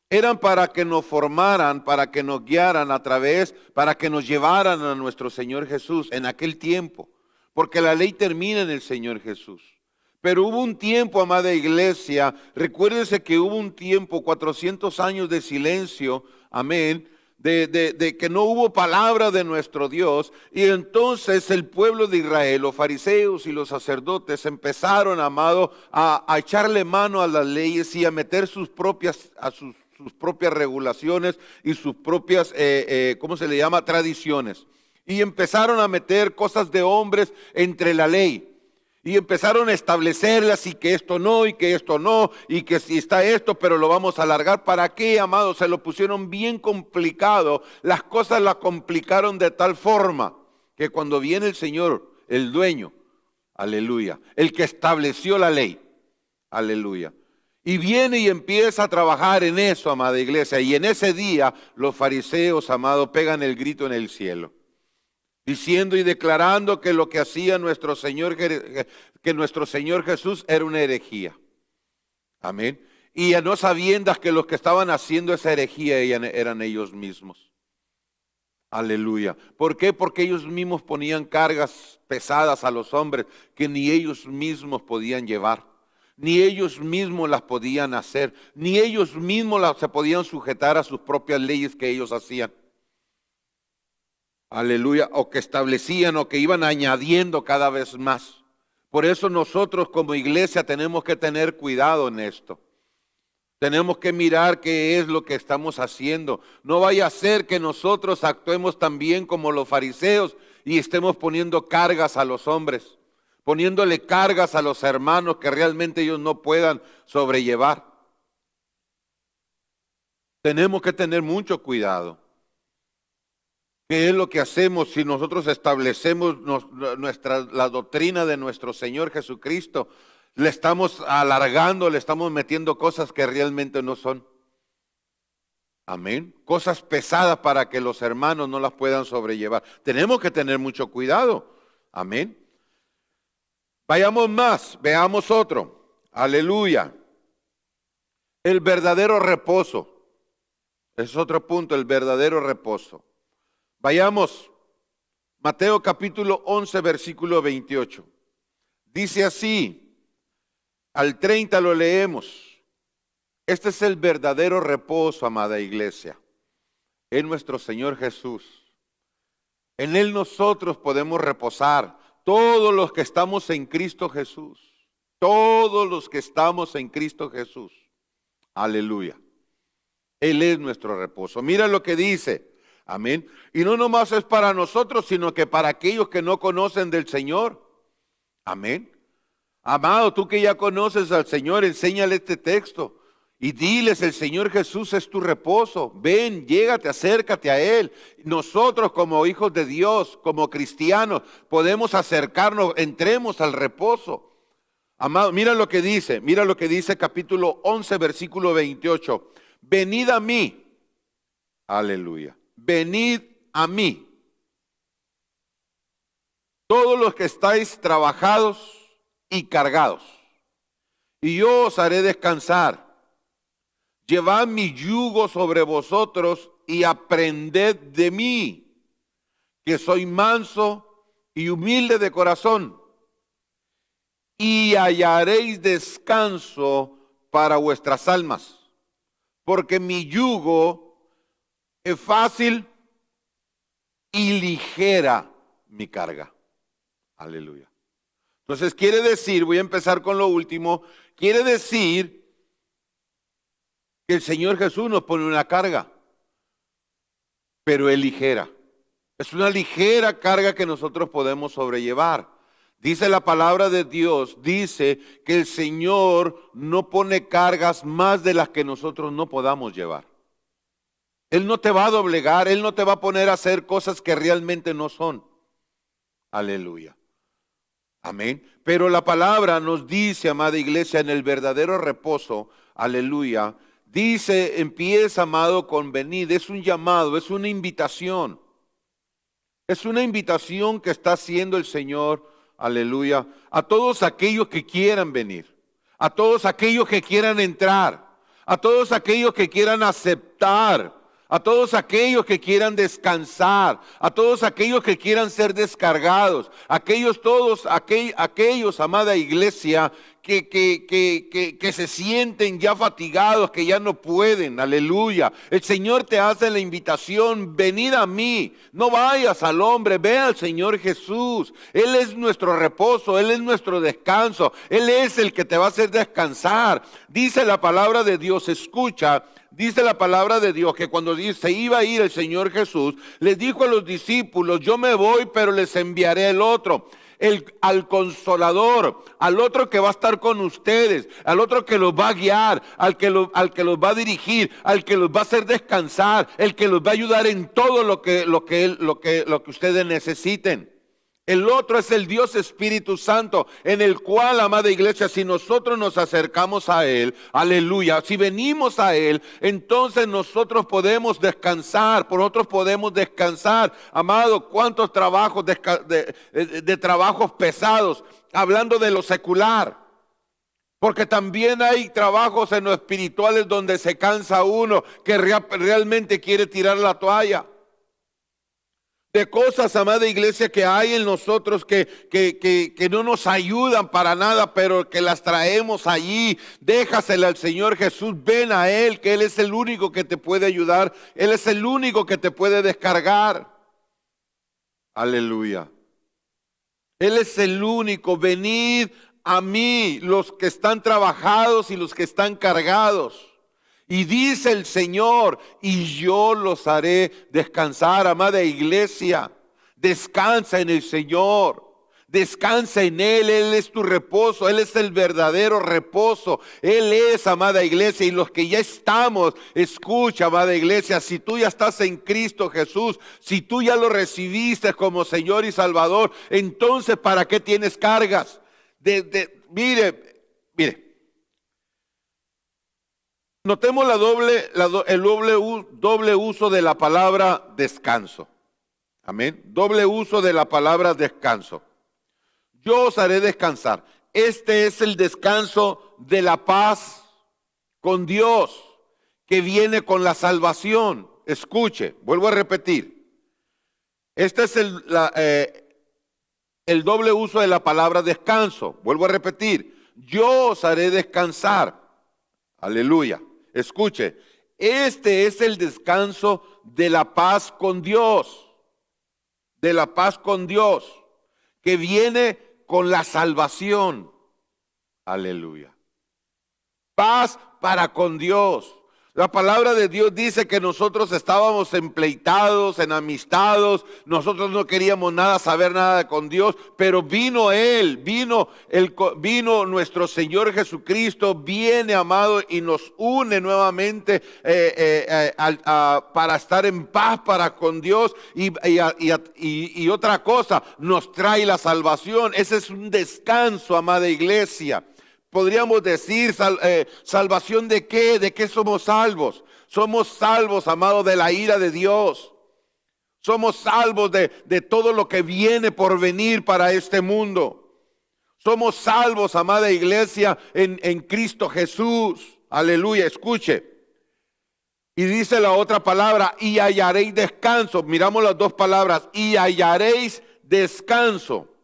eran para que nos formaran, para que nos guiaran a través, para que nos llevaran a nuestro Señor Jesús en aquel tiempo. Porque la ley termina en el Señor Jesús. Pero hubo un tiempo, amada iglesia, recuérdense que hubo un tiempo, 400 años de silencio, amén, de que no hubo palabra de nuestro Dios, y entonces el pueblo de Israel, los fariseos y los sacerdotes empezaron, amado, a echarle mano a las leyes y a meter sus propias regulaciones y sus propias, ¿cómo se le llama? Tradiciones. Y empezaron a meter cosas de hombres entre la ley. Y empezaron a establecerlas y que esto no, y que esto no, y que si está esto, pero lo vamos a alargar. ¿Para qué, amados? Se lo pusieron bien complicado. Las cosas las complicaron de tal forma que cuando viene el Señor, el dueño, aleluya, el que estableció la ley, aleluya, y viene y empieza a trabajar en eso, amada iglesia, y en ese día los fariseos, amados, pegan el grito en el cielo, diciendo y declarando que lo que hacía nuestro Señor Jesús era una herejía. Amén. Y a no sabiendas que los que estaban haciendo esa herejía eran ellos mismos. Aleluya. ¿Por qué? Porque ellos mismos ponían cargas pesadas a los hombres que ni ellos mismos podían llevar. ni ellos mismos las podían hacer, ni ellos mismos se podían sujetar a sus propias leyes que ellos hacían. Aleluya, o que establecían o que iban añadiendo cada vez más. Por eso nosotros como iglesia tenemos que tener cuidado en esto. Tenemos que mirar qué es lo que estamos haciendo. No vaya a ser que nosotros actuemos también como los fariseos y estemos poniendo cargas a los hombres, poniéndole cargas a los hermanos que realmente ellos no puedan sobrellevar. Tenemos que tener mucho cuidado. ¿Qué es lo que hacemos si nosotros establecemos la doctrina de nuestro Señor Jesucristo? Le estamos alargando, le estamos metiendo cosas que realmente no son. Amén. Cosas pesadas para que los hermanos no las puedan sobrellevar. Tenemos que tener mucho cuidado. Amén. Vayamos más, veamos otro. Aleluya. El verdadero reposo. Es otro punto, el verdadero reposo. Vayamos, Mateo capítulo 11, versículo 28. Dice así, al 30 lo leemos. Este es el verdadero reposo, amada iglesia. Es nuestro Señor Jesús. En Él nosotros podemos reposar. Todos los que estamos en Cristo Jesús. Todos los que estamos en Cristo Jesús. Aleluya. Él es nuestro reposo. Mira lo que dice. Amén. Y no nomás es para nosotros, sino que para aquellos que no conocen del Señor. Amén. Amado, tú que ya conoces al Señor, enséñale este texto y diles, el Señor Jesús es tu reposo. Ven, llégate, acércate a Él. Nosotros como hijos de Dios, como cristianos, podemos acercarnos, entremos al reposo. Amado, mira lo que dice capítulo 11, versículo 28. Venid a mí. Aleluya. Venid a mí, todos los que estáis trabajados y cargados, y yo os haré descansar. Llevad mi yugo sobre vosotros y aprended de mí, que soy manso y humilde de corazón, y hallaréis descanso para vuestras almas, porque mi yugo es fácil y ligera mi carga. Aleluya. Entonces quiere decir, voy a empezar con lo último, quiere decir que el Señor Jesús nos pone una carga, pero es ligera. Es una ligera carga que nosotros podemos sobrellevar. Dice la palabra de Dios, dice que el Señor no pone cargas más de las que nosotros no podamos llevar. Él no te va a doblegar, Él no te va a poner a hacer cosas que realmente no son. Aleluya. Amén. Pero la palabra nos dice, amada iglesia, en el verdadero reposo, aleluya, dice, empieza, amado, con venid. Es un llamado, es una invitación. Es una invitación que está haciendo el Señor, aleluya, a todos aquellos que quieran venir, a todos aquellos que quieran entrar, a todos aquellos que quieran aceptar, a todos aquellos que quieran descansar, a todos aquellos que quieran ser descargados, aquellos, amada iglesia, que se sienten ya fatigados, que ya no pueden, aleluya. El Señor te hace la invitación, venid a mí, no vayas al hombre, ve al Señor Jesús. Él es nuestro reposo, Él es nuestro descanso, Él es el que te va a hacer descansar. Dice la palabra de Dios, escucha, dice la palabra de Dios que cuando se iba a ir el Señor Jesús, les dijo a los discípulos, yo me voy, pero les enviaré el otro. Al Consolador, al otro que va a estar con ustedes, al otro que los va a guiar, al que los va a dirigir, al que los va a hacer descansar, el que los va a ayudar en todo lo que ustedes necesiten. El otro es el Dios Espíritu Santo, en el cual, amada iglesia, si nosotros nos acercamos a Él, aleluya, si venimos a Él, entonces nosotros podemos descansar, nosotros podemos descansar. Amado, ¿cuántos trabajos de trabajos pesados? Hablando de lo secular. Porque también hay trabajos en lo espirituales donde se cansa uno, que realmente quiere tirar la toalla. de cosas, amada iglesia, que hay en nosotros que no nos ayudan para nada, pero que las traemos allí. Déjasela al Señor Jesús, ven a Él, que Él es el único que te puede ayudar, Él es el único que te puede descargar. Aleluya. Él es el único. Venid a mí, los que están trabajados y los que están cargados. Y dice el Señor, y yo los haré descansar. Amada iglesia, descansa en el Señor. Descansa en Él, Él es tu reposo, Él es el verdadero reposo. Él es, amada iglesia, y los que ya estamos, escucha, amada iglesia, si tú ya estás en Cristo Jesús, si tú ya lo recibiste como Señor y Salvador, entonces ¿para qué tienes cargas? Mire, notemos el doble uso de la palabra descanso. Amén. Doble uso de la palabra descanso. Yo os haré descansar. Este es el descanso de la paz con Dios, que viene con la salvación. Escuche, vuelvo a repetir. Este es el doble uso de la palabra descanso. Vuelvo a repetir. Yo os haré descansar. Aleluya. Escuche, este es el descanso de la paz con Dios. De la paz con Dios, que viene con la salvación. Aleluya. Paz para con Dios. La palabra de Dios dice que nosotros estábamos empleitados, enamistados, nosotros no queríamos saber nada con Dios, pero vino Él, vino nuestro Señor Jesucristo, viene, amado, y nos une nuevamente para estar en paz para con Dios, y otra cosa, nos trae la salvación. Ese es un descanso, amada iglesia. Podríamos decir, ¿salvación de qué? ¿De qué somos salvos? Somos salvos, amados, de la ira de Dios. Somos salvos de todo lo que viene por venir para este mundo. Somos salvos, amada iglesia, en Cristo Jesús. Aleluya, escuche. Y dice la otra palabra, y hallaréis descanso. Miramos las dos palabras, y hallaréis descanso.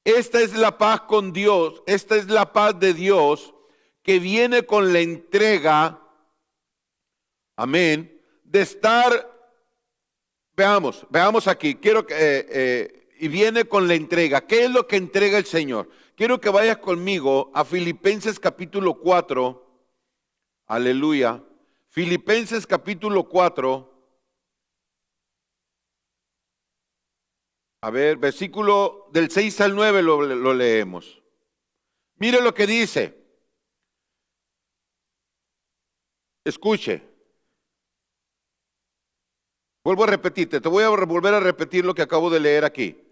Esta es la paz con Dios, esta es la paz de Dios que viene con la entrega, amén, de estar, veamos aquí, quiero que, y viene con la entrega. ¿Qué es lo que entrega el Señor? Quiero que vayas conmigo a Filipenses capítulo 4, aleluya, Filipenses capítulo 4. A ver, versículo del 6 al 9 lo leemos. Mire lo que dice. Escuche. Vuelvo a repetirte, te voy a volver a repetir lo que acabo de leer aquí.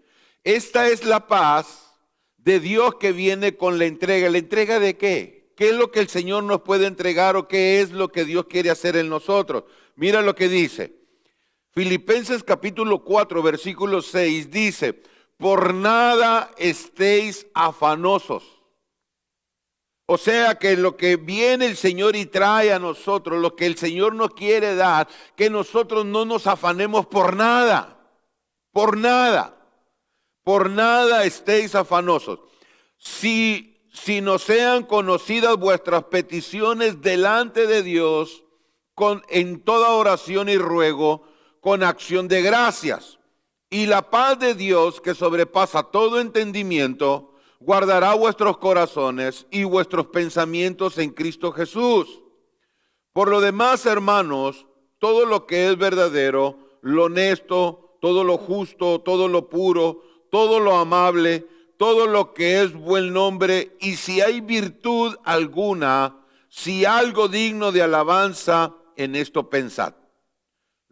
Esta es la paz de Dios que viene con la entrega. ¿La entrega de qué? ¿Qué es lo que el Señor nos puede entregar o qué es lo que Dios quiere hacer en nosotros? Mira lo que dice. Filipenses capítulo 4, versículo 6 dice, por nada estéis afanosos. O sea que lo que viene el Señor y trae a nosotros, lo que el Señor nos quiere dar, que nosotros no nos afanemos por nada, por nada estéis afanosos. Si nos sean conocidas vuestras peticiones delante de Dios, en toda oración y ruego, con acción de gracias. Y la paz de Dios, que sobrepasa todo entendimiento, guardará vuestros corazones y vuestros pensamientos en Cristo Jesús. Por lo demás, hermanos, todo lo que es verdadero, lo honesto, todo lo justo, todo lo puro, todo lo amable, todo lo que es buen nombre, y si hay virtud alguna, si algo digno de alabanza, en esto pensad.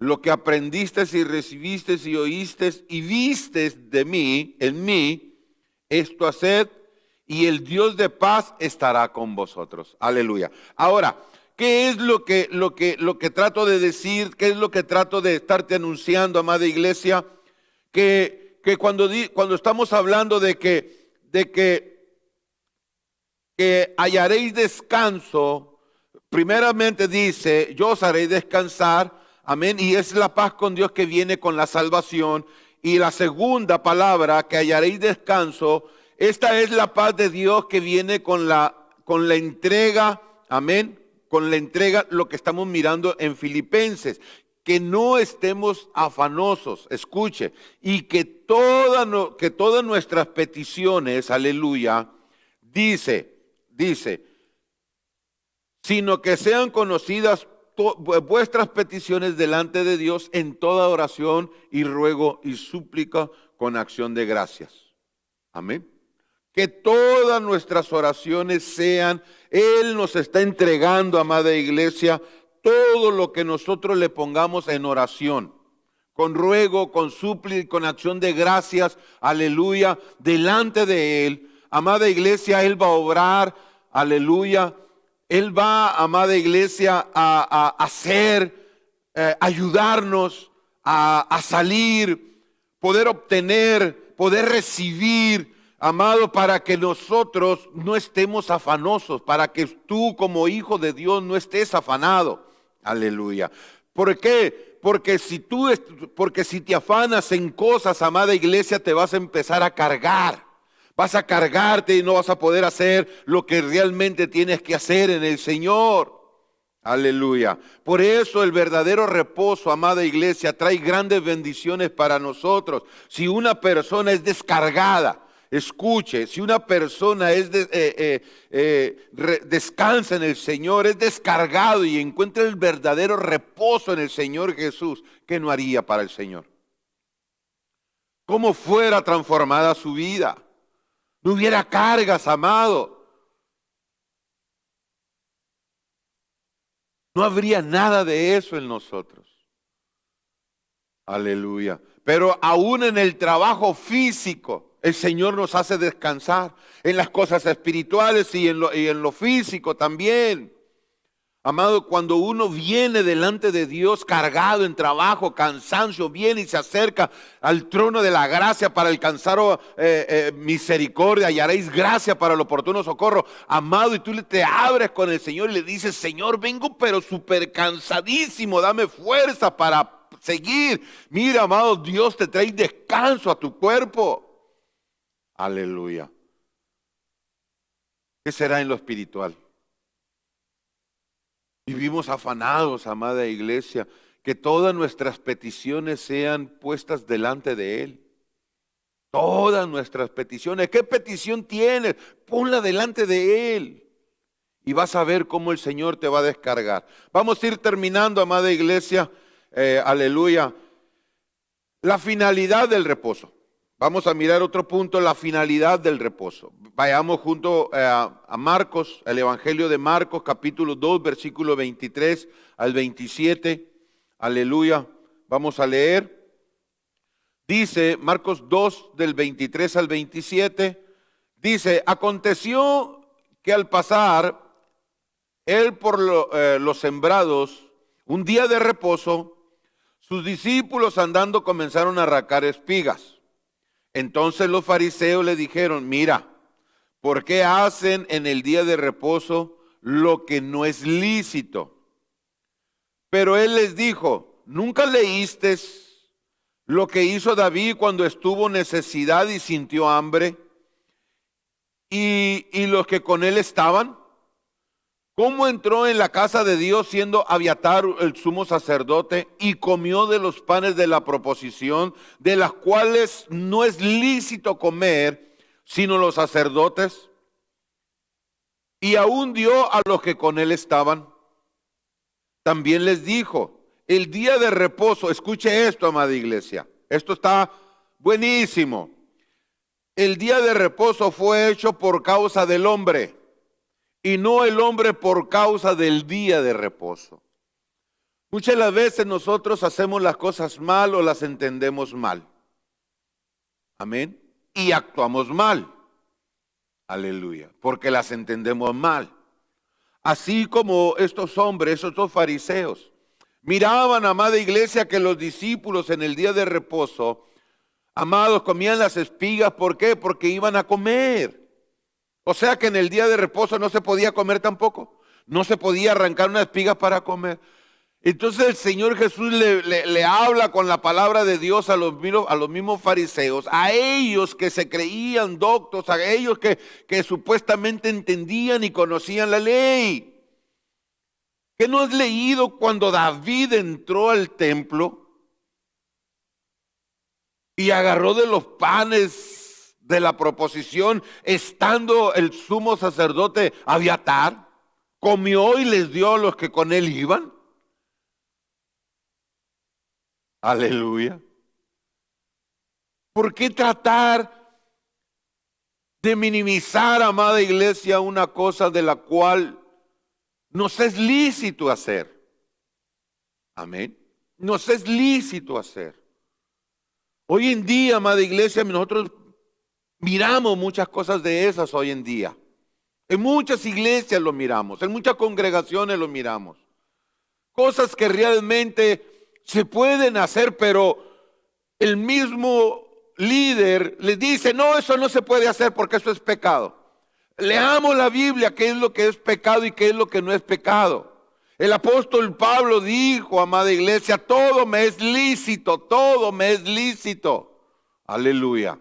Lo que aprendiste y recibiste y oíste y viste de mí, en mí, esto haced, y el Dios de paz estará con vosotros. Aleluya. Ahora, ¿qué es lo que trato de decir? ¿Qué es lo que trato de estarte anunciando, amada iglesia? Que cuando estamos hablando de que hallaréis descanso, primeramente dice, yo os haré descansar. Amén. Y es la paz con Dios que viene con la salvación. Y la segunda palabra, que hallaréis descanso, esta es la paz de Dios que viene con la entrega, amén, con la entrega, lo que estamos mirando en Filipenses, que no estemos afanosos, escuche, y que todas nuestras peticiones, aleluya, dice, sino que sean conocidas vuestras peticiones delante de Dios en toda oración y ruego y súplica con acción de gracias. Amén. Que todas nuestras oraciones sean, Él nos está entregando, amada iglesia, todo lo que nosotros le pongamos en oración, con ruego, con súplica, con acción de gracias, aleluya, delante de Él. Amada iglesia, Él va a obrar, aleluya. Él va, amada iglesia, a hacer, ayudarnos a salir, poder obtener, poder recibir, amado, para que nosotros no estemos afanosos, para que tú como hijo de Dios no estés afanado. Aleluya. ¿Por qué? Porque si te afanas en cosas, amada iglesia, te vas a empezar a cargar. Vas a cargarte y no vas a poder hacer lo que realmente tienes que hacer en el Señor. Aleluya. Por eso el verdadero reposo, amada iglesia, trae grandes bendiciones para nosotros. Si una persona es descargada, escuche, si una persona descansa en el Señor, es descargado y encuentra el verdadero reposo en el Señor Jesús, ¿qué no haría para el Señor? ¿Cómo fuera transformada su vida? No hubiera cargas, amado. No habría nada de eso en nosotros. Aleluya. Pero aún en el trabajo físico, el Señor nos hace descansar. En las cosas espirituales y en lo físico también. Amado, cuando uno viene delante de Dios cargado en trabajo, cansancio, viene y se acerca al trono de la gracia para alcanzar misericordia, hallaréis gracia para el oportuno socorro. Amado, y tú te abres con el Señor y le dices, Señor, vengo pero súper cansadísimo, dame fuerza para seguir. Mira, amado, Dios te trae descanso a tu cuerpo. Aleluya. ¿Qué será en lo espiritual? Vivimos afanados, amada iglesia, que todas nuestras peticiones sean puestas delante de Él. Todas nuestras peticiones. ¿Qué petición tienes? Ponla delante de Él. Y vas a ver cómo el Señor te va a descargar. Vamos a ir terminando, amada iglesia. Aleluya. La finalidad del reposo. Vamos a mirar otro punto, la finalidad del reposo. Vayamos junto a Marcos, el Evangelio de Marcos, capítulo 2, versículo 23 al 27. Aleluya. Vamos a leer. Dice Marcos 2, del 23 al 27. Dice, aconteció que al pasar él por los sembrados, un día de reposo, sus discípulos andando comenzaron a arrancar espigas. Entonces los fariseos le dijeron, mira, ¿por qué hacen en el día de reposo lo que no es lícito? Pero él les dijo, ¿nunca leíste lo que hizo David cuando estuvo en necesidad y sintió hambre? ¿Y los que con él estaban? ¿Cómo entró en la casa de Dios siendo Abiatar el sumo sacerdote y comió de los panes de la proposición, de las cuales no es lícito comer, sino los sacerdotes? Y aún dio a los que con él estaban. También les dijo, el día de reposo, escuche esto, amada iglesia, esto está buenísimo. El día de reposo fue hecho por causa del hombre, y no el hombre por causa del día de reposo. Muchas de las veces nosotros hacemos las cosas mal o las entendemos mal. Amén. Y actuamos mal. Aleluya. Porque las entendemos mal. Así como estos hombres, esos dos fariseos, miraban, amada iglesia, que los discípulos en el día de reposo, amados, comían las espigas. ¿Por qué? Porque iban a comer. O sea que en el día de reposo no se podía comer tampoco. No se podía arrancar una espiga para comer. Entonces el Señor Jesús le habla con la palabra de Dios a los mismos fariseos, a ellos que se creían doctos, a ellos que supuestamente entendían y conocían la ley. ¿Qué no has leído cuando David entró al templo y agarró de los panes de la proposición, estando el sumo sacerdote Abiatar? Comió y les dio a los que con él iban. Aleluya. ¿Por qué tratar de minimizar, amada iglesia, una cosa de la cual nos es lícito hacer? Amén. Nos es lícito hacer. Hoy en día, amada iglesia, nosotros miramos muchas cosas de esas hoy en día. En muchas iglesias lo miramos, en muchas congregaciones lo miramos. Cosas que realmente se pueden hacer, pero el mismo líder les dice, no, eso no se puede hacer porque eso es pecado. Leamos la Biblia, qué es lo que es pecado y qué es lo que no es pecado. El apóstol Pablo dijo, amada iglesia, todo me es lícito, todo me es lícito. Aleluya.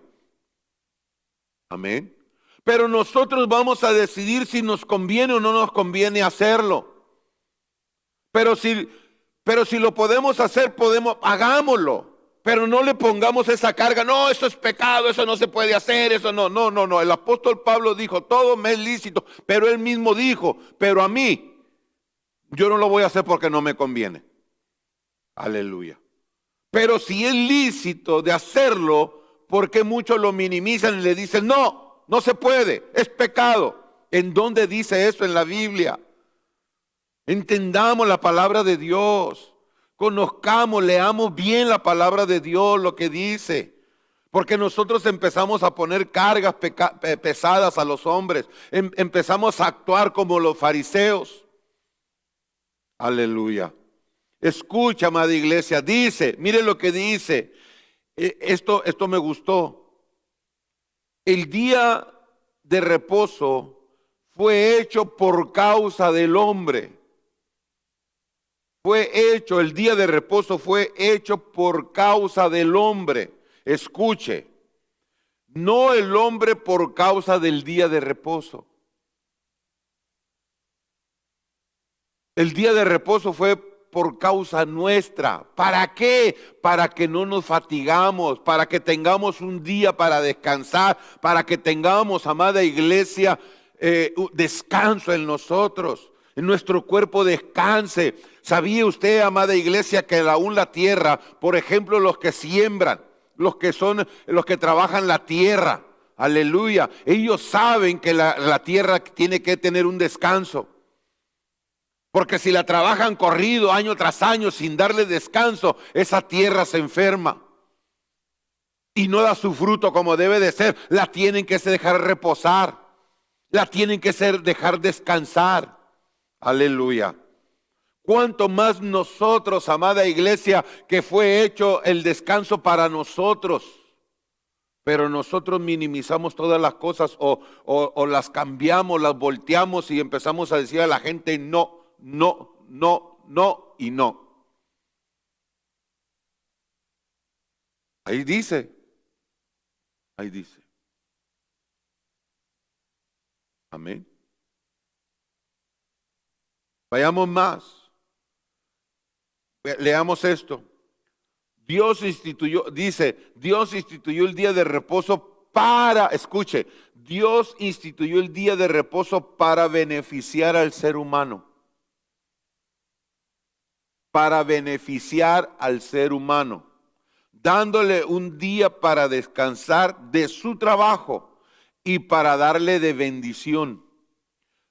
Amén. Pero nosotros vamos a decidir si nos conviene o no nos conviene hacerlo. Pero si lo podemos hacer, hagámoslo. Pero no le pongamos esa carga, no, eso es pecado, eso no se puede hacer, eso no, no, no, no. El apóstol Pablo dijo, todo me es lícito, pero él mismo dijo, pero a mí, yo no lo voy a hacer porque no me conviene. Aleluya. Pero si es lícito de hacerlo, ¿por qué muchos lo minimizan y le dicen, no, no se puede, es pecado? ¿En dónde dice eso en la Biblia? Entendamos la palabra de Dios. Conozcamos, leamos bien la palabra de Dios, lo que dice. Porque nosotros empezamos a poner cargas pesadas a los hombres. Empezamos a actuar como los fariseos. Aleluya. Escucha, amada iglesia, dice, mire lo que dice. Esto me gustó. El día de reposo fue hecho por causa del hombre. El día de reposo fue hecho por causa del hombre. Escuche, no el hombre por causa del día de reposo. El día de reposo fue por causa nuestra. ¿Para qué? Para que no nos fatigamos, para que tengamos un día para descansar, para que tengamos, amada iglesia, descanso en nosotros, en nuestro cuerpo descanse. ¿Sabía usted, amada iglesia, que aún la tierra, por ejemplo, los que siembran, los que trabajan la tierra, aleluya, ellos saben que la tierra tiene que tener un descanso? Porque si la trabajan corrido año tras año sin darle descanso, esa tierra se enferma y no da su fruto como debe de ser. La tienen que dejar reposar, la tienen que dejar descansar. Aleluya. Cuánto más nosotros, amada iglesia, que fue hecho el descanso para nosotros. Pero nosotros minimizamos todas las cosas o las cambiamos, las volteamos y empezamos a decir a la gente no. No, no, no y no. Ahí dice. Ahí dice. Amén. Vayamos más. Leamos esto. Dios instituyó el día de reposo escuche, Dios instituyó el día de reposo para beneficiar al ser humano. Para beneficiar al ser humano, dándole un día para descansar de su trabajo y para darle de bendición.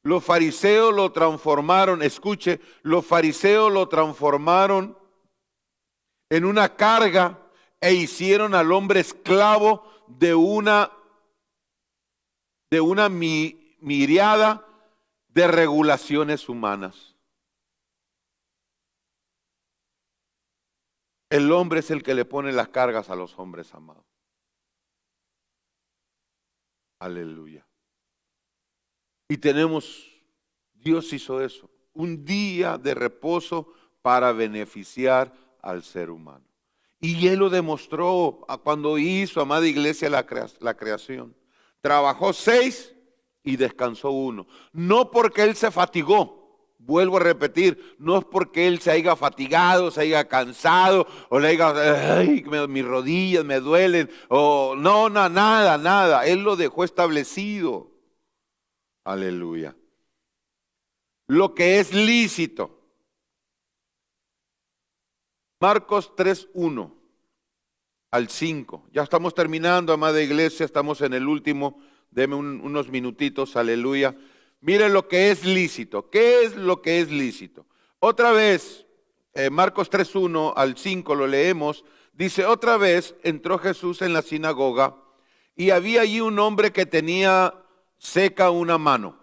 Los fariseos lo transformaron, escuche, los fariseos lo transformaron en una carga e hicieron al hombre esclavo de una miriada de regulaciones humanas. El hombre es el que le pone las cargas a los hombres, amados. Aleluya. Y Dios hizo eso. Un día de reposo para beneficiar al ser humano. Y Él lo demostró cuando hizo, amada iglesia, la creación. Trabajó 6 y descansó 1. No porque Él se fatigó, vuelvo a repetir, no es porque Él se haya fatigado, se haya cansado, o le haya, ay, mis rodillas me duelen, o no, nada. Él lo dejó establecido. Aleluya. Lo que es lícito. Marcos 3:1 al 5. Ya estamos terminando, amada iglesia, estamos en el último. Deme unos minutitos, aleluya. Miren lo que es lícito. ¿Qué es lo que es lícito? Otra vez, Marcos 3:1 al 5 lo leemos. Dice, otra vez entró Jesús en la sinagoga y había allí un hombre que tenía seca una mano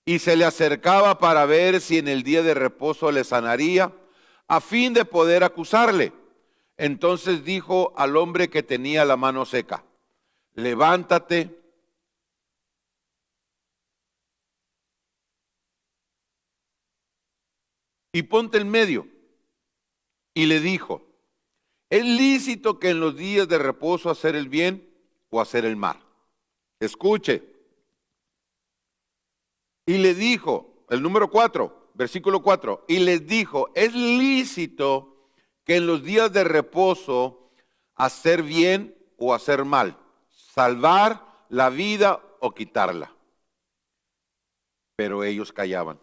y se le acercaba para ver si en el día de reposo le sanaría, a fin de poder acusarle. Entonces dijo al hombre que tenía la mano seca, levántate y ponte en medio. Y le dijo, ¿es lícito que en los días de reposo hacer el bien o hacer el mal? Escuche. Y le dijo, el número 4, versículo 4, y les dijo, ¿es lícito que en los días de reposo hacer bien o hacer mal? Salvar la vida o quitarla. Pero ellos callaban.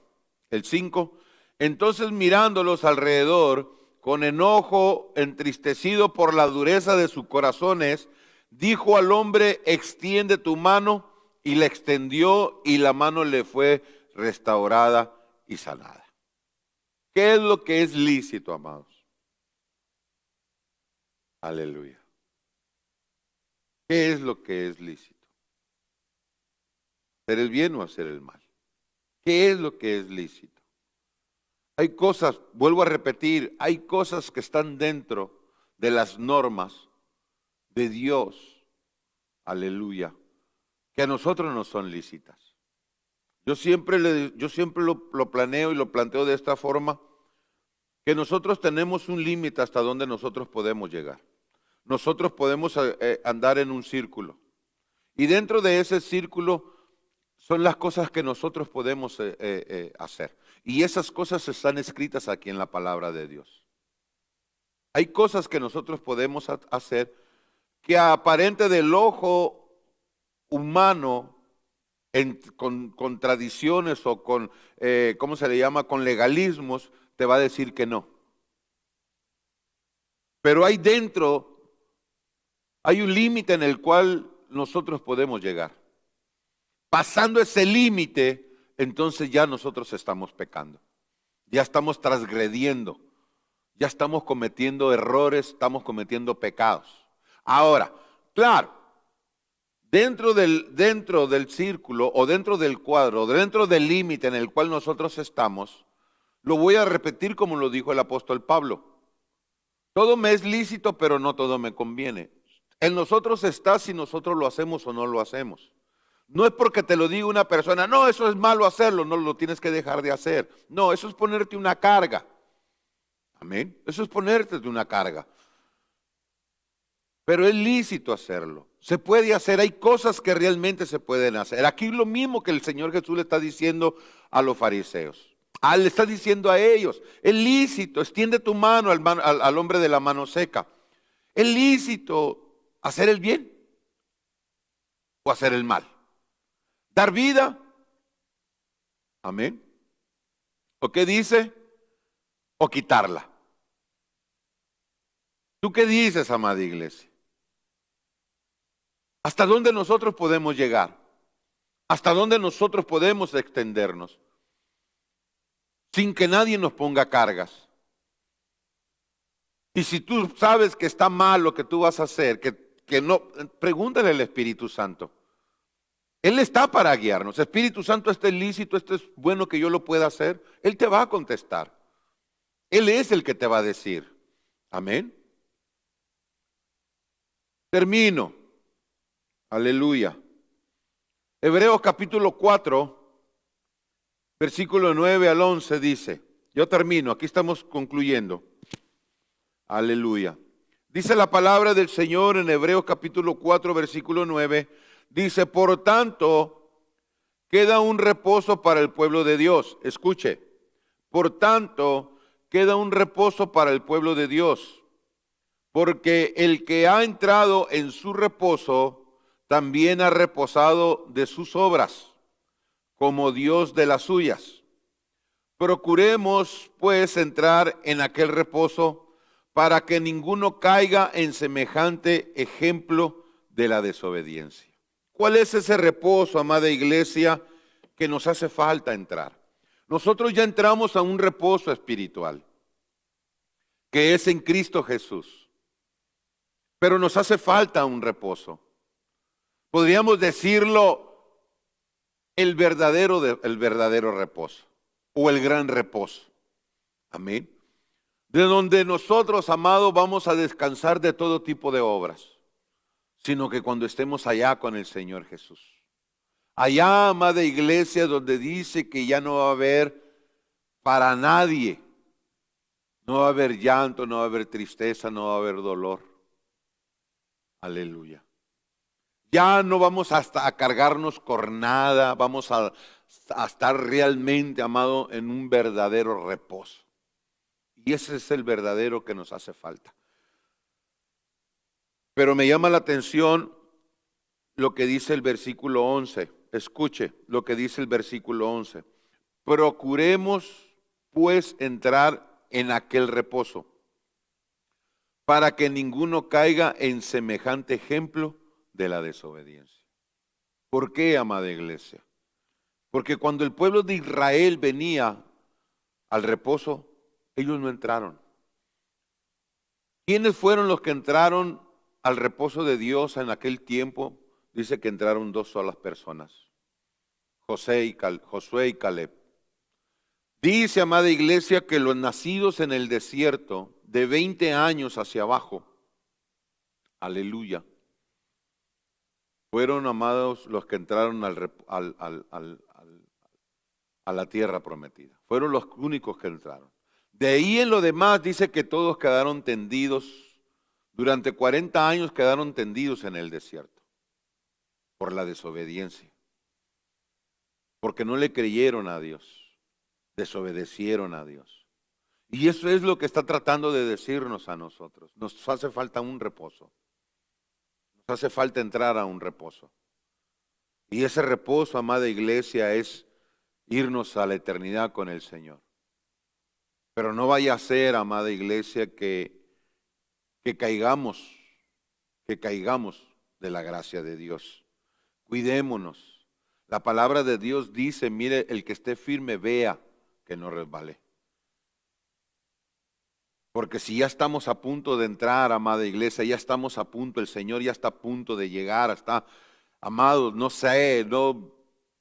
El 5, entonces mirándolos alrededor, con enojo, entristecido por la dureza de sus corazones, dijo al hombre, extiende tu mano, y la extendió, y la mano le fue restaurada y sanada. ¿Qué es lo que es lícito, amados? Aleluya. ¿Qué es lo que es lícito? ¿Hacer el bien o hacer el mal? ¿Qué es lo que es lícito? Hay cosas, vuelvo a repetir, hay cosas que están dentro de las normas de Dios, aleluya, que a nosotros no son lícitas. Yo siempre lo planeo y lo planteo de esta forma, que nosotros tenemos un límite hasta donde nosotros podemos llegar. Nosotros podemos andar en un círculo. Y dentro de ese círculo son las cosas que nosotros podemos hacer. Y esas cosas están escritas aquí en la palabra de Dios. Hay cosas que nosotros podemos hacer que aparente del ojo humano, con tradiciones o con, ¿cómo se le llama? Con legalismos, te va a decir que no. Pero hay dentro, hay un límite en el cual nosotros podemos llegar. Pasando ese límite, entonces ya nosotros estamos pecando. Ya estamos transgrediendo. Ya estamos cometiendo errores, estamos cometiendo pecados. Ahora, claro, dentro del círculo o dentro del cuadro, dentro del límite en el cual nosotros estamos, lo voy a repetir como lo dijo el apóstol Pablo. Todo me es lícito, pero no todo me conviene. En nosotros está si nosotros lo hacemos o no lo hacemos. No es porque te lo diga una persona, no, eso es malo hacerlo, no lo tienes que dejar de hacer. No, eso es ponerte una carga. Amén. Eso es ponerte una carga. Pero es lícito hacerlo. Se puede hacer, hay cosas que realmente se pueden hacer. Aquí lo mismo que el Señor Jesús le está diciendo a los fariseos. Le está diciendo a ellos, es lícito, extiende tu mano al hombre de la mano seca. Es lícito hacer el bien o hacer el mal. Dar vida. Amén. ¿O qué dice? O quitarla. ¿Tú qué dices, amada iglesia? ¿Hasta dónde nosotros podemos llegar? ¿Hasta dónde nosotros podemos extendernos? Sin que nadie nos ponga cargas. Y si tú sabes que está mal lo que tú vas a hacer, que no, pregúntale al Espíritu Santo. Él está para guiarnos. Espíritu Santo, esto es lícito, esto es bueno que yo lo pueda hacer. Él te va a contestar. Él es el que te va a decir. Amén. Termino. Aleluya. Hebreos capítulo 4, versículo 9 al 11 dice, Yo termino, aquí estamos concluyendo. Aleluya. Dice la palabra del Señor en Hebreos capítulo 4, versículo 9. Dice, por tanto, queda un reposo para el pueblo de Dios. Escuche, por tanto, queda un reposo para el pueblo de Dios. Porque el que ha entrado en su reposo, también ha reposado de sus obras, como Dios de las suyas. Procuremos, pues, entrar en aquel reposo, para que ninguno caiga en semejante ejemplo de la desobediencia. ¿Cuál es ese reposo, amada iglesia, que nos hace falta entrar? Nosotros ya entramos a un reposo espiritual, que es en Cristo Jesús, pero nos hace falta un reposo. Podríamos decirlo el verdadero reposo, o el gran reposo. Amén. De donde nosotros, amados, vamos a descansar de todo tipo de obras, sino que cuando estemos allá con el Señor Jesús. Allá, amada iglesia, donde dice que ya no va a haber para nadie, no va a haber llanto, no va a haber tristeza, no va a haber dolor. Aleluya. Ya no vamos hasta a cargarnos con nada, vamos a estar realmente, amado, en un verdadero reposo. Y ese es el verdadero que nos hace falta. Pero me llama la atención lo que dice el versículo 11. Escuche lo que dice el versículo 11. Procuremos pues entrar en aquel reposo, para que ninguno caiga en semejante ejemplo de la desobediencia. ¿Por qué, amada iglesia? Porque cuando el pueblo de Israel venía al reposo, ellos no entraron. ¿Quiénes fueron los que entraron al reposo de Dios en aquel tiempo? Dice que entraron dos solas personas, Josué y Caleb. Dice, amada iglesia, que los nacidos en el desierto, de 20 años hacia abajo, aleluya, fueron, amados, los que entraron a la tierra prometida. Fueron los únicos que entraron. De ahí en lo demás dice que todos quedaron tendidos, durante 40 años quedaron tendidos en el desierto, por la desobediencia, porque no le creyeron a Dios, desobedecieron a Dios. Y eso es lo que está tratando de decirnos a nosotros. Nos hace falta un reposo, nos hace falta entrar a un reposo. Y ese reposo, amada iglesia, es irnos a la eternidad con el Señor. Pero no vaya a ser, amada iglesia, que caigamos de la gracia de Dios. Cuidémonos. La palabra de Dios dice, mire, el que esté firme vea que no resbale. Porque si ya estamos a punto de entrar, amada iglesia, ya estamos a punto, el Señor ya está a punto de llegar, está, amados, no sé, no,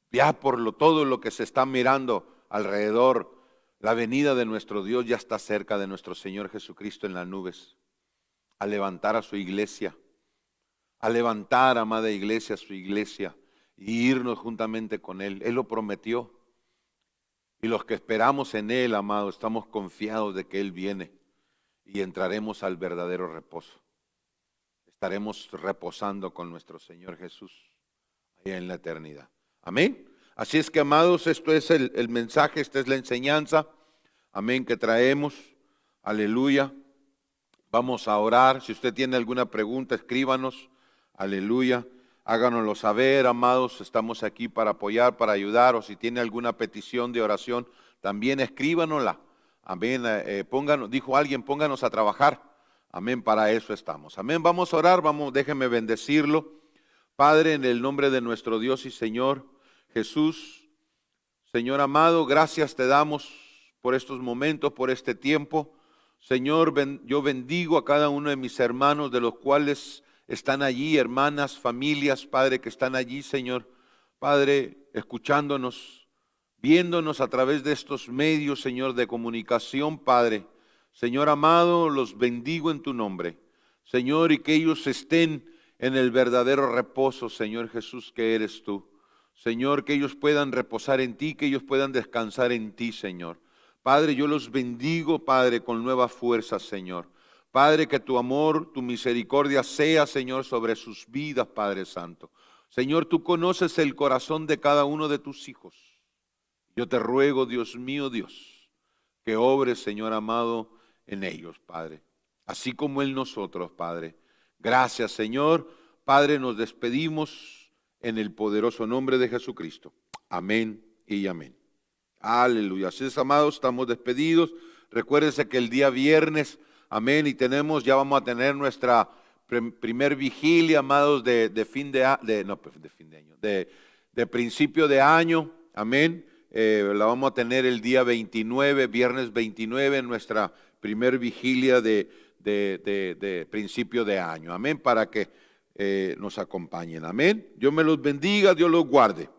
ya por todo lo que se está mirando alrededor, la venida de nuestro Dios ya está cerca de nuestro Señor Jesucristo en las nubes, a levantar a su iglesia, a levantar, amada iglesia, a su iglesia y irnos juntamente con Él. Él lo prometió. Y los que esperamos en Él, amado, estamos confiados de que Él viene y entraremos al verdadero reposo. Estaremos reposando con nuestro Señor Jesús allá en la eternidad. Amén. Así es que, amados, esto es el mensaje, esta es la enseñanza. Amén, que traemos. Aleluya. Vamos a orar. Si usted tiene alguna pregunta, escríbanos. Aleluya. Háganoslo saber, amados. Estamos aquí para apoyar, para ayudar. O si tiene alguna petición de oración, también escríbanosla. Amén. Dijo alguien, pónganos a trabajar. Amén. Para eso estamos. Amén. Vamos a orar. Déjeme bendecirlo. Padre, en el nombre de nuestro Dios y Señor Jesús, Señor amado, gracias te damos por estos momentos, por este tiempo. Señor, yo bendigo a cada uno de mis hermanos, de los cuales están allí, hermanas, familias, Padre, que están allí, Señor. Padre, escuchándonos, viéndonos a través de estos medios, Señor, de comunicación, Padre. Señor amado, los bendigo en tu nombre. Señor, y que ellos estén en el verdadero reposo, Señor Jesús, que eres tú. Señor, que ellos puedan reposar en ti, que ellos puedan descansar en ti, Señor. Padre, yo los bendigo, Padre, con nueva fuerza, Señor. Padre, que tu amor, tu misericordia sea, Señor, sobre sus vidas, Padre Santo. Señor, tú conoces el corazón de cada uno de tus hijos. Yo te ruego, Dios mío, Dios, que obres, Señor amado, en ellos, Padre. Así como en nosotros, Padre. Gracias, Señor. Padre, nos despedimos en el poderoso nombre de Jesucristo. Amén y amén. Aleluya. Así es, amados, estamos despedidos. Recuérdense que el día viernes, amén, y ya vamos a tener nuestra primer vigilia, amados, de fin de año, de fin de año, de principio de año, amén. La vamos a tener el día 29, viernes 29, nuestra primer vigilia de principio de año, amén, para que nos acompañen, amén. Dios me los bendiga, Dios los guarde.